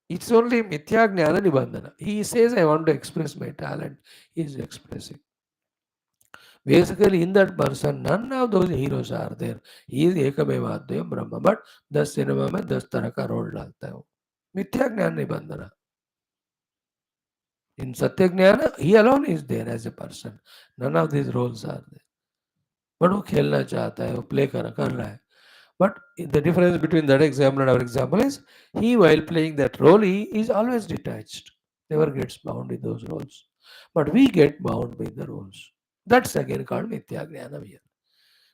It's only mithya jnana nibandhana. He says, I want to express my talent. He is expressing. Basically, in that person, none of those heroes are there. He is ekameva advayam Brahma. But 10 cinema में 10 तरह का role डालता है वो. मिथ्या ज्ञान निबंधना. In satya jnana, he alone is there as a person. None of these roles are there. But वो खेलना चाहता है, वो play कर रहा है. But the difference between that example and our example is, he while playing that role, he is always detached. Never gets bound in those roles. But we get bound by the roles. That's again called Mithya Jnana here.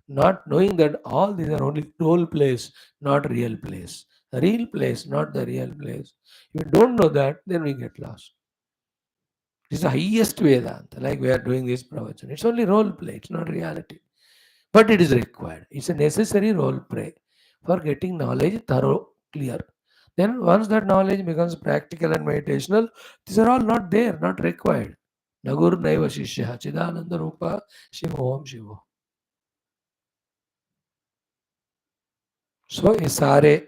Not knowing that all these are only role plays, not real plays. The real place, not the real place. If you don't know that, then we get lost. This is the highest Vedanta, like we are doing this pravachan. It's only role play, it's not reality. But it is required. It's a necessary role play for getting knowledge thorough, clear. Then once that knowledge becomes practical and meditational, these are all not there, not required. Nagur Naiva Shishya, Chidananda Rupa, Shivoham Shivo. So ये सारे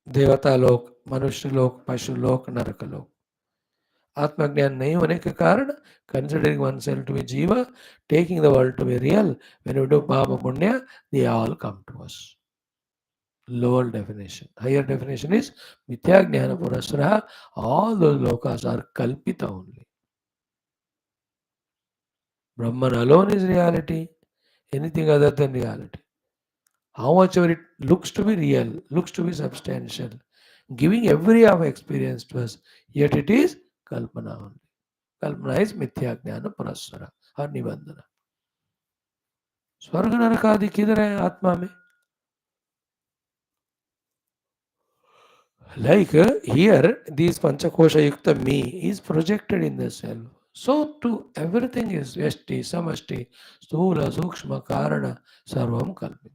देवता लोक, मनुष्य लोक, पशु लोक, नरक लोक, आत्मज्ञान नहीं होने के कारण, considering oneself to be jiva, taking the world to be real, when we do papa punya, they all come to us. Lower definition. Higher definition is mithya jnana purasraha. All those lokas are kalpita only. Brahman alone is reality. Anything other than reality. How much ever it looks to be real, looks to be substantial, giving every of experience to us, yet it is kalpana only. Kalpana is mithya jnana purasara or nibandhana. स्वर्ग नरक आदि किधर है आत्मा में? Like here, this Panchakosha Yukta me is projected in the self. So too, everything is Vyashti, Samashti, Sthula, Sukshma, Karana, Sarvam Kalpita.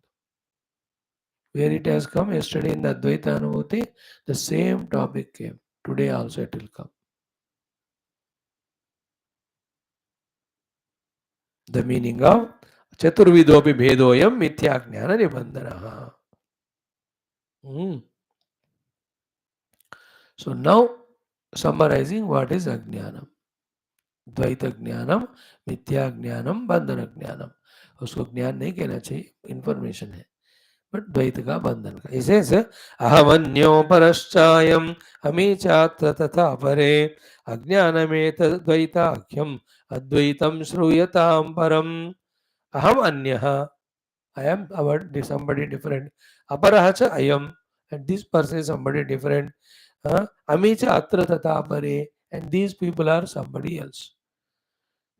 Where it has come yesterday in the Advaita Anubhuti, the same topic came. Today also it will come. The meaning of Chaturvidopi Bhedoyam Mithya Jnana Nibandhanaha. So now, summarizing what is Ajnanam. द्वैत ज्ञानम, मिथ्या ज्ञानम, बंधन ज्ञानम. उसको ज्ञान नहीं कहना चाहिए, इंफॉर्मेशन है, बट द्वैत का बंधन का. इसे अहमन्यो परश्चायम हमें चात्र तथा परे अज्ञानमेत द्वैताख्यम अद्वैतम श्रूयताम परम. अहम अन्यः, I am somebody different. Aparah cha ayam, and this person is somebody different. Amicha atra tata pare, and these people are somebody else.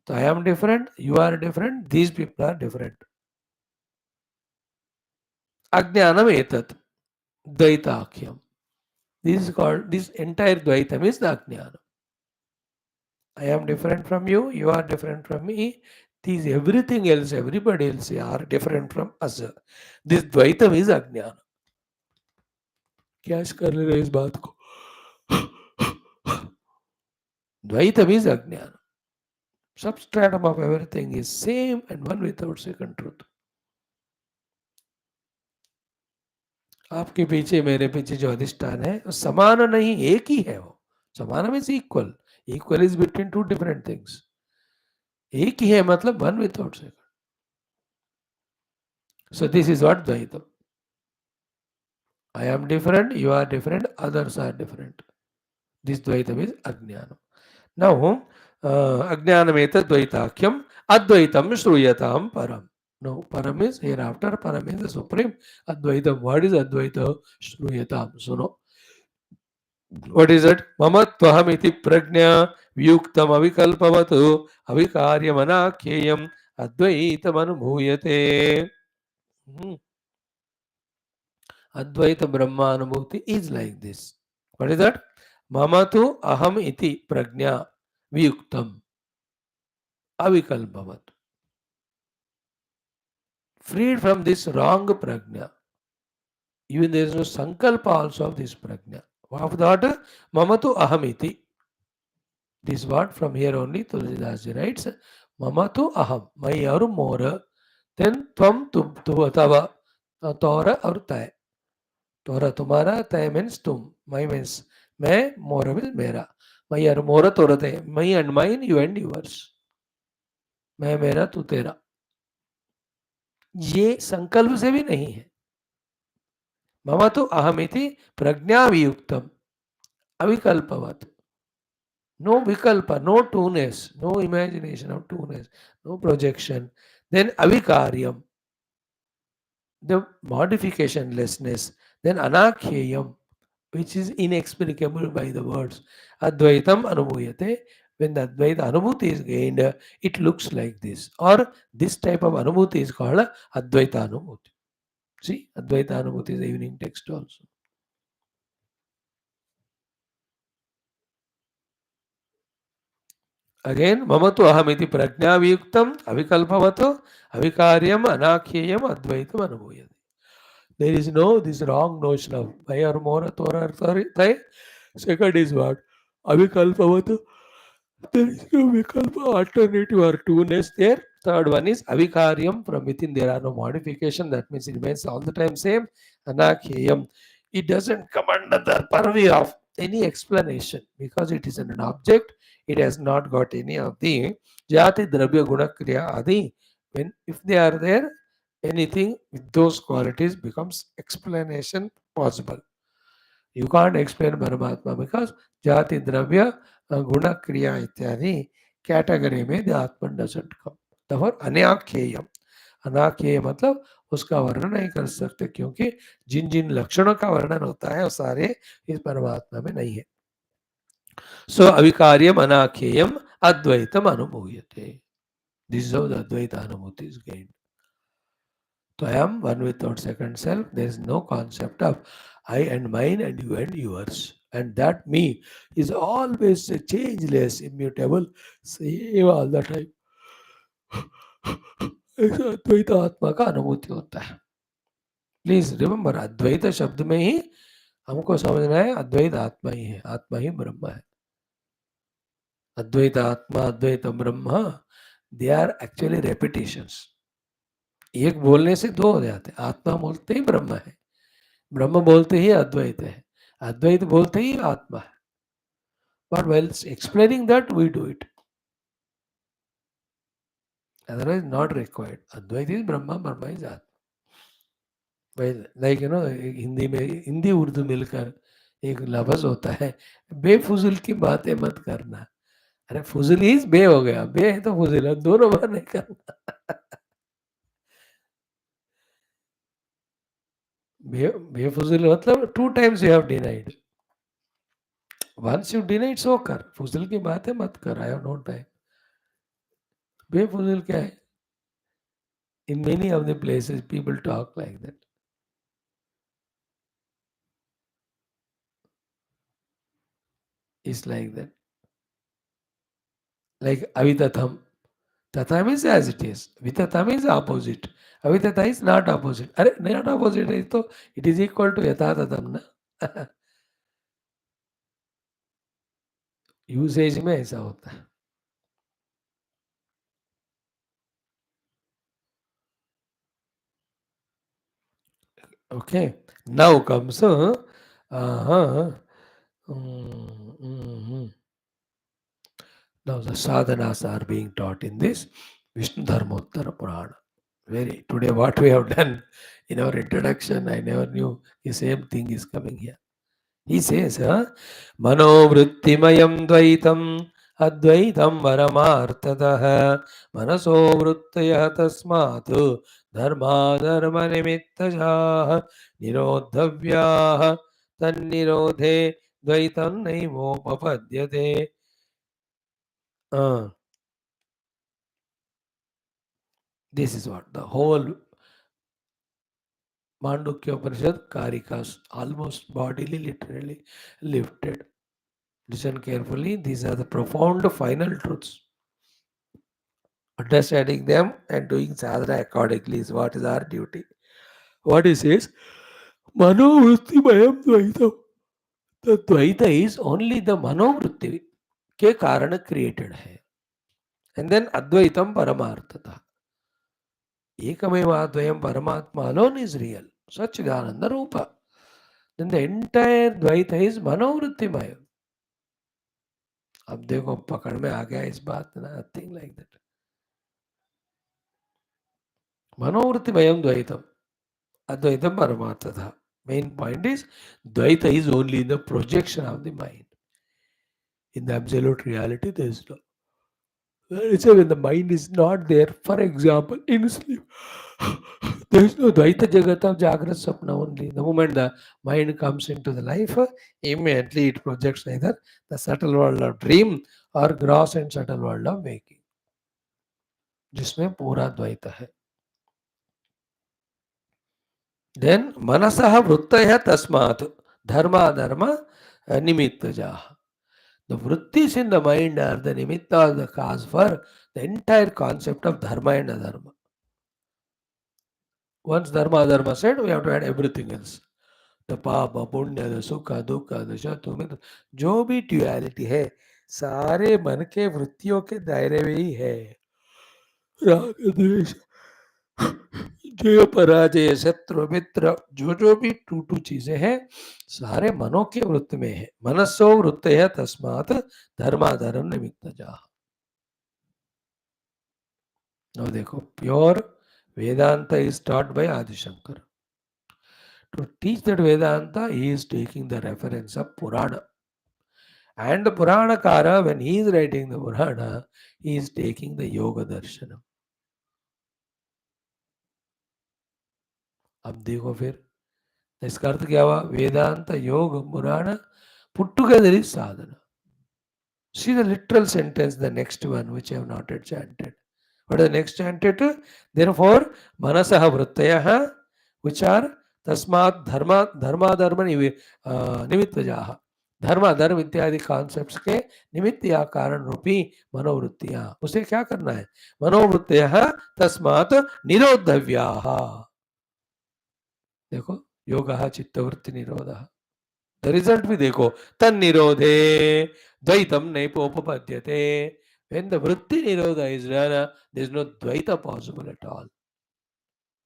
So I am different, you are different, these people are different. Ajnanam etat, dvaitakyam. This is called, this entire dvaitam is the ajnana. I am different from you, you are different from me. These everything else, everybody else are different from us. This dvaitam is ajnana. Cash कर ले रहे इस बात को. Dvaitam is ajnana. Substratum of everything is same and one without second truth. आपके पीछे मेरे पीछे जो अधिष्ठान है वो समान नहीं, एक ही है. वो समान means equal. Equal is between two different things. एक ही है मतलब one without second. So this is what द्वैतम. I am different, you are different, others are different. This Dvaitam is Ajnanam. Now, Ajnanam etat Dvaitakyam, Advaitam Shruyatam Param. No, Param is hereafter, Param is the supreme. Advaitam, what is Advaita? Shruyatam. So, no. What is it? Mamatvaham iti prajna vyuktam avikalpavatu avikaryam anakyeyam advaitam anubhuyate. Advaita Brahma Anubhuti is like this. What is that? Mamatu aham iti prajna vyuktam avikalpavat. Freed from this wrong prajna. Even there is no sankalpa also of this prajna. Of that, mamatu aham iti. This word from here only Tulsidas writes, mamatu aham, my or more. Then tvam tava, tora or tay. तोरा तुम्हारा, तय means तुम, माई means मैं, मोर means मेरा. मई और मोर तोरा तय, my and mine, you and yours. मैं मेरा तू तेरा. ये संकल्प से भी नहीं है. मम तो अहमिति प्रज्ञावियुक्तम अविकल्पवत. No vikalpa, no two-ness, no imagination of two-ness, no projection. Then avikaryam, the modificationlessness. Then anakhyayam, which is inexplicable by the words. Advaitam anubhuyate, When the Advaita Anubhuti is gained, it looks like this. Or this type of Anubhuti is called Advaita Anubhuti. See, Advaita Anubhuti is the evening text also. Again, Mamatu Ahamiti Prajnaviyuktam Avikalpavato Avikaryam Anakheyam Advaitam Anubhuyati. There is no this wrong notion of by or more authority. Second is what? Avikalpavato. There is no vikalpa alternative or two-ness there. Third one is avikaryam, from within there are no modification. That means it remains all the time same. Anakheyam. It doesn't come under the purview of any explanation because it is an object. It has not got any of the jati dravya guna kriya adi. When if they are there, anything with those qualities becomes explanation possible. You can't explain Paramatma because jati dravya guna kriya ityadi category में the Atman doesn't come. तब अनाख्येयम अनाख्येय मतलब उसका वर्णन नहीं कर सकते क्योंकि जिन जिन लक्षणों का वर्णन होता है वो सारे इस परमात्मा में नहीं है. सो अविकार्यम अनाख्येयम अद्वैतम अनुभूयते. This is how the Advaita Anubhuti is gained. So I am one without second self. There is no concept of I and mine and you and yours. And that me is always changeless, immutable, same all the time. ऐसा अद्वैत आत्मा का अनुभूति होता है. Please remember अद्वैत शब्द में ही हमको समझना है अद्वैत आत्मा ही है, आत्मा ही ब्रह्म है. अद्वैत आत्मा अद्वैत ब्रह्म दे आर एक्चुअली रेपिटेशंस. एक बोलने से दो हो जाते. आत्मा बोलते ही ब्रह्म है, ब्रह्म बोलते ही अद्वैत है, अद्वैत बोलते ही आत्मा है. But while explaining that, we do it. Otherwise, not required. Advaita is Brahma, Brahma is Atma. Well, like Hindi में हिंदी उर्दू मिलकर एक लफ्ज होता है, बेफुजुल की बातें मत करना. अरे फुजुल ही बे हो गया, बे है तो फुजुल है, दोनों बार नहीं करना. बेफुजुल मतलब 2 times you have denied. Once you denied, so कर. फुजुल की बातें मत कर. I have no time. बेफुजुल क्या है? In many of the places, people talk like that. It's like that. Like avitatham. Tatham is as it is. Vitatham is opposite. Avitatha is not opposite. अरे not opposite है तो it is equal to यथातथम ना. Usage में ऐसा होता है. Okay. Now comes now the sadhanas are being taught in this Vishnu Dharmottara Purana. Today what we have done in our introduction, I never knew the same thing is coming here. He says, Manovrittimayam dvaitam advaitam varamartadah manaso vrittaya tasmat dharma dharma nimittajaha nirodhavyah tannirodhe dvaitam naimopapadyate. This is what the whole Mandukya Upanishad Karikas almost bodily, literally lifted. Listen carefully, these are the profound final truths. Understanding them and doing sadhana accordingly is what is our duty. What he says, Manovritti Mayam Dvaitam. The Dvaita is only the Manovritti के कारण created है. And then Advaitam Paramartata. Ekameva Paramatma alone is real. Satchidananda Rupa. Then the entire Dvaita is Manovrittimaya. अब देखो पकड़ में आ गया इस बात ना, nothing like that. Manovrittimaya Dvaitam. Advaitam Paramatata. Main point is Dvaita is only the projection of the mind. In the absolute reality, there is no. It's when the mind is not there. For example, in sleep, there is no Dvaita Jagat of Jagrata Sapna only. The moment the mind comes into the life, immediately it projects either the subtle world of dream or gross and subtle world of waking, जिसमें पूरा द्वैत है. Then मनसः वृत्तयः तस्मात् धर्माधर्म निमित्तजाः. The vrittis in the mind are the nimitta, the cause for the entire concept of dharma and adharma. Once dharma adharma said, we have to add everything else. The papa, punya, the sukha, dukha, the shatu, जो भी duality है सारे मन के वृत्तियों के दायरे में ही है. राग द्वेष जय पराजय शत्रु मित्र जो भी टू चीजें हैं सारे मनों के वृत्त में है. मनसो वृत्त है तस्मात् धर्माधर्म निमित्त जा. Now देखो pure Vedanta is taught by Adi Shankara. To teach that Vedanta, he is taking the reference of Purana. And the Puranakara, when he is writing the Purana, he is taking the Yoga Darshana. अब देखो फिर इसका अर्थ क्या हुआ? वेदांत योग पुराण put together is sadhana. See the literal sentence, the next one, which I have not yet chanted. What is the next chanted? Therefore, manasaha vrittayah, which are tasmat dharma nimittajaha. धर्म धर्म इत्यादि कॉन्सेप्ट्स के निमित्त या कारण रूपी मनोवृत्तियां, उसे क्या करना है? मनोवृत्तयः तस्मात् निरोधव्याः. देखो योगः चित्तवृत्ति निरोधः. द रिजल्ट भी देखो, तन्निरोधे द्वैतम नैपोपपद्यते. When the vritti nirodha is done, there is no dvaita possible at all.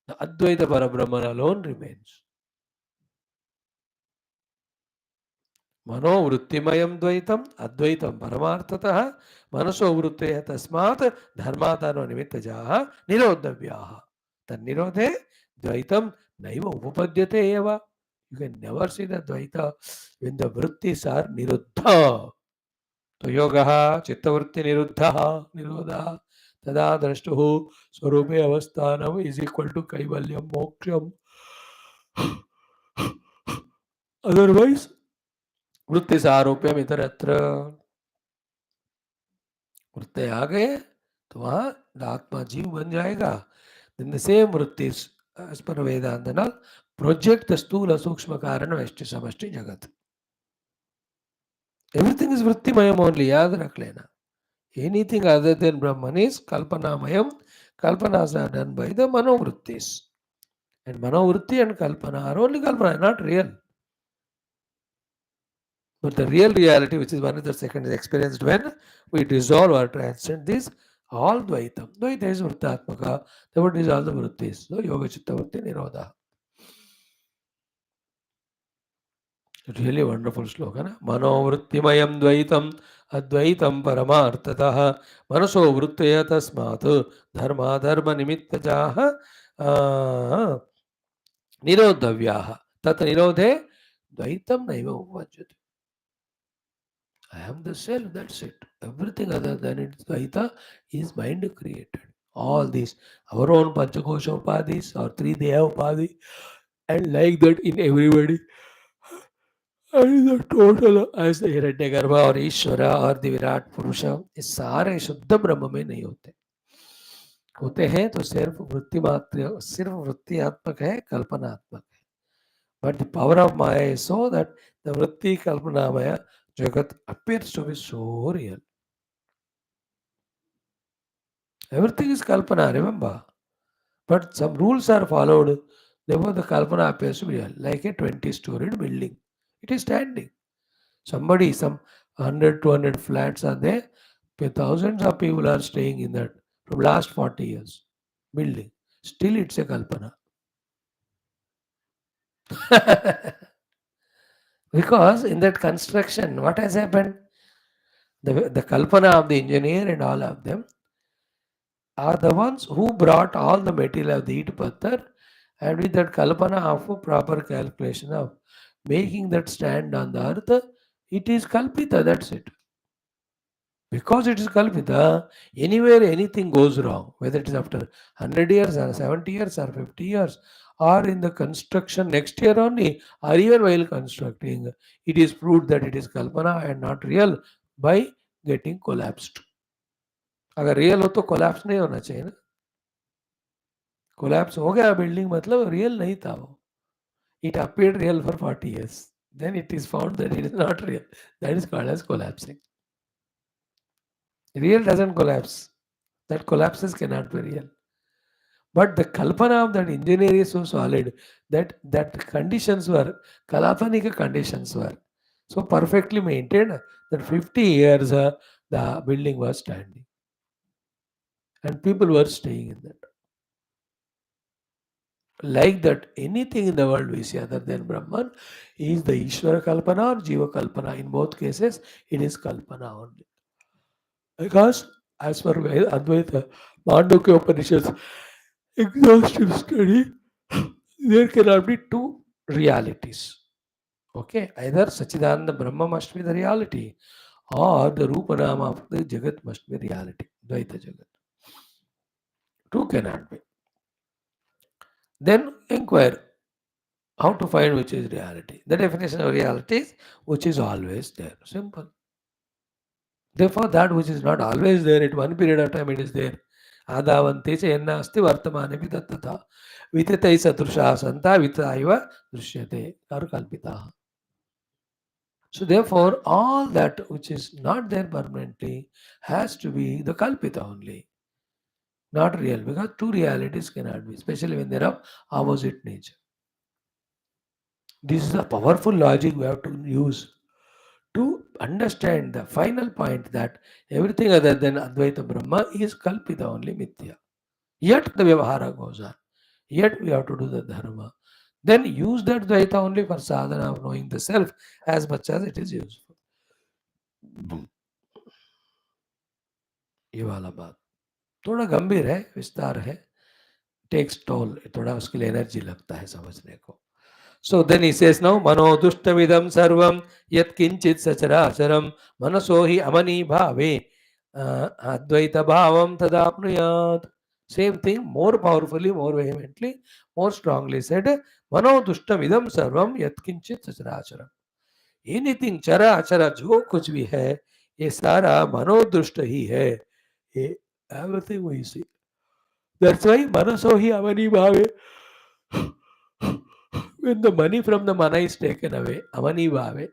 The Advaita Parabrahman alone remains. मनो वृत्तिमयम द्वैतम अद्वैतम परमार्थतः मनसो वृत्ते तस्मात् धर्माधर्म निमित्तजाः निरोधव्याः. तन्निरोधे द्वैतम नैव उपपद्यते एव. You can never see the Dvaita when the vrittis are niruddha. तो योगः चित्तवृत्ति निरुद्धः निरोधः तदा द्रष्टुः स्वरूपे अवस्थानम् is equal to Kaivalyam मोक्षम. Otherwise वृत्ति सारूप्यम इतरत्र. वृत्ति आ गए तो वहां आत्मा जीव बन जाएगा. Then the same vrittis as per Vedanta project the स्थूल सूक्ष्म कारण व्यष्टि समष्टि जगत. Everything is vrittimayam only, याद रख लेना. Anything other than Brahman is kalpanamayam. Kalpanas are done by the manovrittis. And manovritti and kalpana are only kalpana, not real. But the real reality, which is 1 second, is experienced when we dissolve or transcend this all Dvaitam. Dvaita is Vrittatmaka, the word is all the Vrittis. So Yoga Chitta Vritti Nirodha. Really wonderful sloka. Na? Mano Vrittimayam Dvaitam Advaitam Paramartataha Manaso Vrittaya Tasmat Dharma Dharma Nimittajaha Nirodhavyaha. Tat Nirodhe Dvaitam Naiva Upajyate. I am the self, that's it. Everything other than its Dvaita is mind created. All these, our own Panchakosha Upadhis or 3 Deha Upadhi, and like that in everybody. And the total as the Hiranyagarbha or Ishvara or the Virat Purusha, ये सारे शुद्ध ब्रह्म में नहीं होते. होते हैं तो सिर्फ वृत्ति मात्र, सिर्फ वृत्तियात्मक है, कल्पनात्मक है. But the power of Maya is so that the vritti kalpanamaya jagat appears to be so real. Everything is kalpana, remember. But some rules are followed. Therefore, the kalpana appears to be real, like a 20-storied building. It is standing. Somebody, some 100, 200 flats are there. Thousands of people are staying in that from last 40 years. Building. Still, it's a kalpana. Because in that construction, what has happened? The kalpana of the engineer and all of them are the ones who brought all the material of the Eat Patthar, and with that kalpana of a proper calculation of making that stand on the earth, it is kalpita, that's it. Because it is Kalpita, anywhere anything goes wrong, whether it is after 100 years or 70 years or 50 years, or in the construction next year only, or even while constructing, it is proved that it is Kalpana and not real by getting collapsed. अगर real हो तो collapse नहीं होना चाहिए ना. Collapse हो गया building मतलब रियल नहीं था वो. It appeared real for 40 years. Then it is found that it is not real. That is called as collapsing. Real doesn't collapse. That collapses cannot be real. But the kalpana of that engineer is so solid that conditions were, kalpanika conditions were so perfectly maintained that 50 years the building was standing and people were staying in that. Like that, anything in the world we see other than Brahman is the Ishvara Kalpana or Jiva Kalpana. In both cases, it is Kalpana only. Because as per Advaita, Mandukya Upanishads, exhaustive study, there cannot be two realities. Okay, either Sachidananda Brahma must be the reality or the Rupa Nama of the Jagat must be reality. Dvaita Jagat. Two cannot be. Then inquire how to find which is reality. The definition of reality is which is always there. Simple. Therefore, that which is not always there, at one period of time it is there. Adavante cha enna asti vartamane vidattata. Vitatai satrusha santa vitaiva drishyate. Kalpitaha. So therefore, all that which is not there permanently has to be the kalpita only, not real, because two realities cannot be, especially when they are of opposite nature. This is a powerful logic we have to use to understand the final point that everything other than Advaita Brahma is kalpita only, mithya. Yet the vyavahara goes on. Yet we have to do the dharma. Then use that Dvaita only for sadhana of knowing the self as much as it is useful. ये वाला बात थोड़ा गंभीर है, विस्तार है, takes toll, थोड़ा उसके लिए एनर्जी लगता है समझने को. So then he says now, mano dushtamidam sarvam yat kinchit sacharacharam manaso hi amani bhave advaita bhavam tadapnuyat. Same thing, more powerfully, more vehemently, more strongly said, mano dushtamidam sarvam yat kinchit sacharacharam. Anything chara achara जो कुछ भी है ये सारा मनोदृष्ट ही है. ये everything we see. That's why manaso hi amani bhave. When the money from the mana is taken away, amani bhave.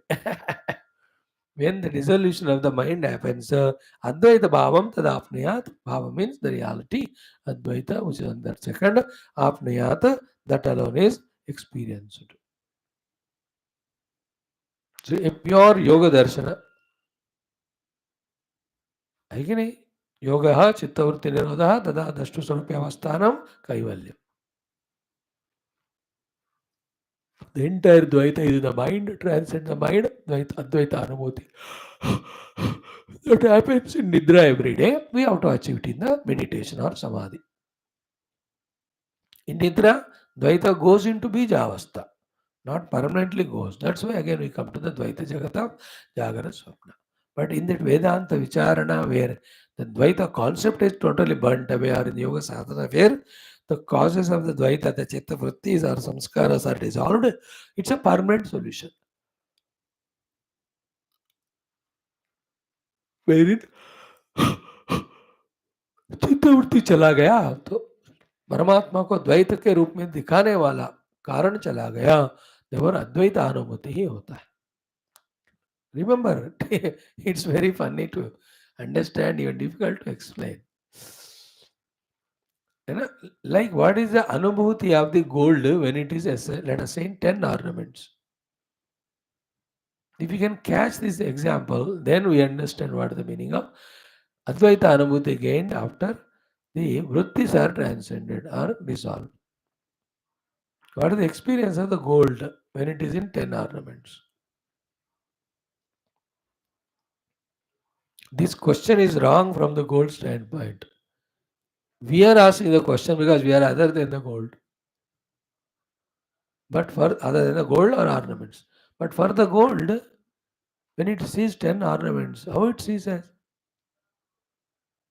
When the dissolution of the mind happens, Advaita bhavam tad apnayat. Bhava means the reality. Advaita, which is on that second, apnayat, that alone is experienced. So a pure yoga darshana. है कि नहीं? योगः चित्तवृत्ति निरोधः तदा दष्टु स्वरूप्यावस्थानं Kaivalyam. The entire Dvaita is the mind, transcend the mind, Advaita Anubhuti. That happens in Nidra every day. We have to achieve it in the meditation or Samadhi. In Nidra, Dvaita goes into Bijavastha, not permanently goes. That's why again we come to the Dvaita Jagata, Jagara Swapna. But in that Vedanta Vicharana, where the Dvaita concept is totally burnt away, or in Yoga Sadhana, where the causes of the Dvaita, the Chitta Vrittis or Samskaras are dissolved, it's a permanent solution. Wherein चित्तवृत्ति चला गया तो परमात्मा को द्वैत के रूप में दिखाने वाला कारण चला गया, देवर अद्वैत अनुभूति ही होता है. Remember, it's very funny to understand, even difficult to explain. Like what is the anubhuti of the gold when it is, let us say, in 10 ornaments? If you can catch this example, then we understand what is the meaning of Advaita Anubhuti gained after the vrittis are transcended or dissolved. What is the experience of the gold when it is in 10 ornaments? This question is wrong from the gold standpoint. We are asking the question because we are other than the gold. But for other than the gold or ornaments. But for the gold, when it sees 10 ornaments, how it sees as?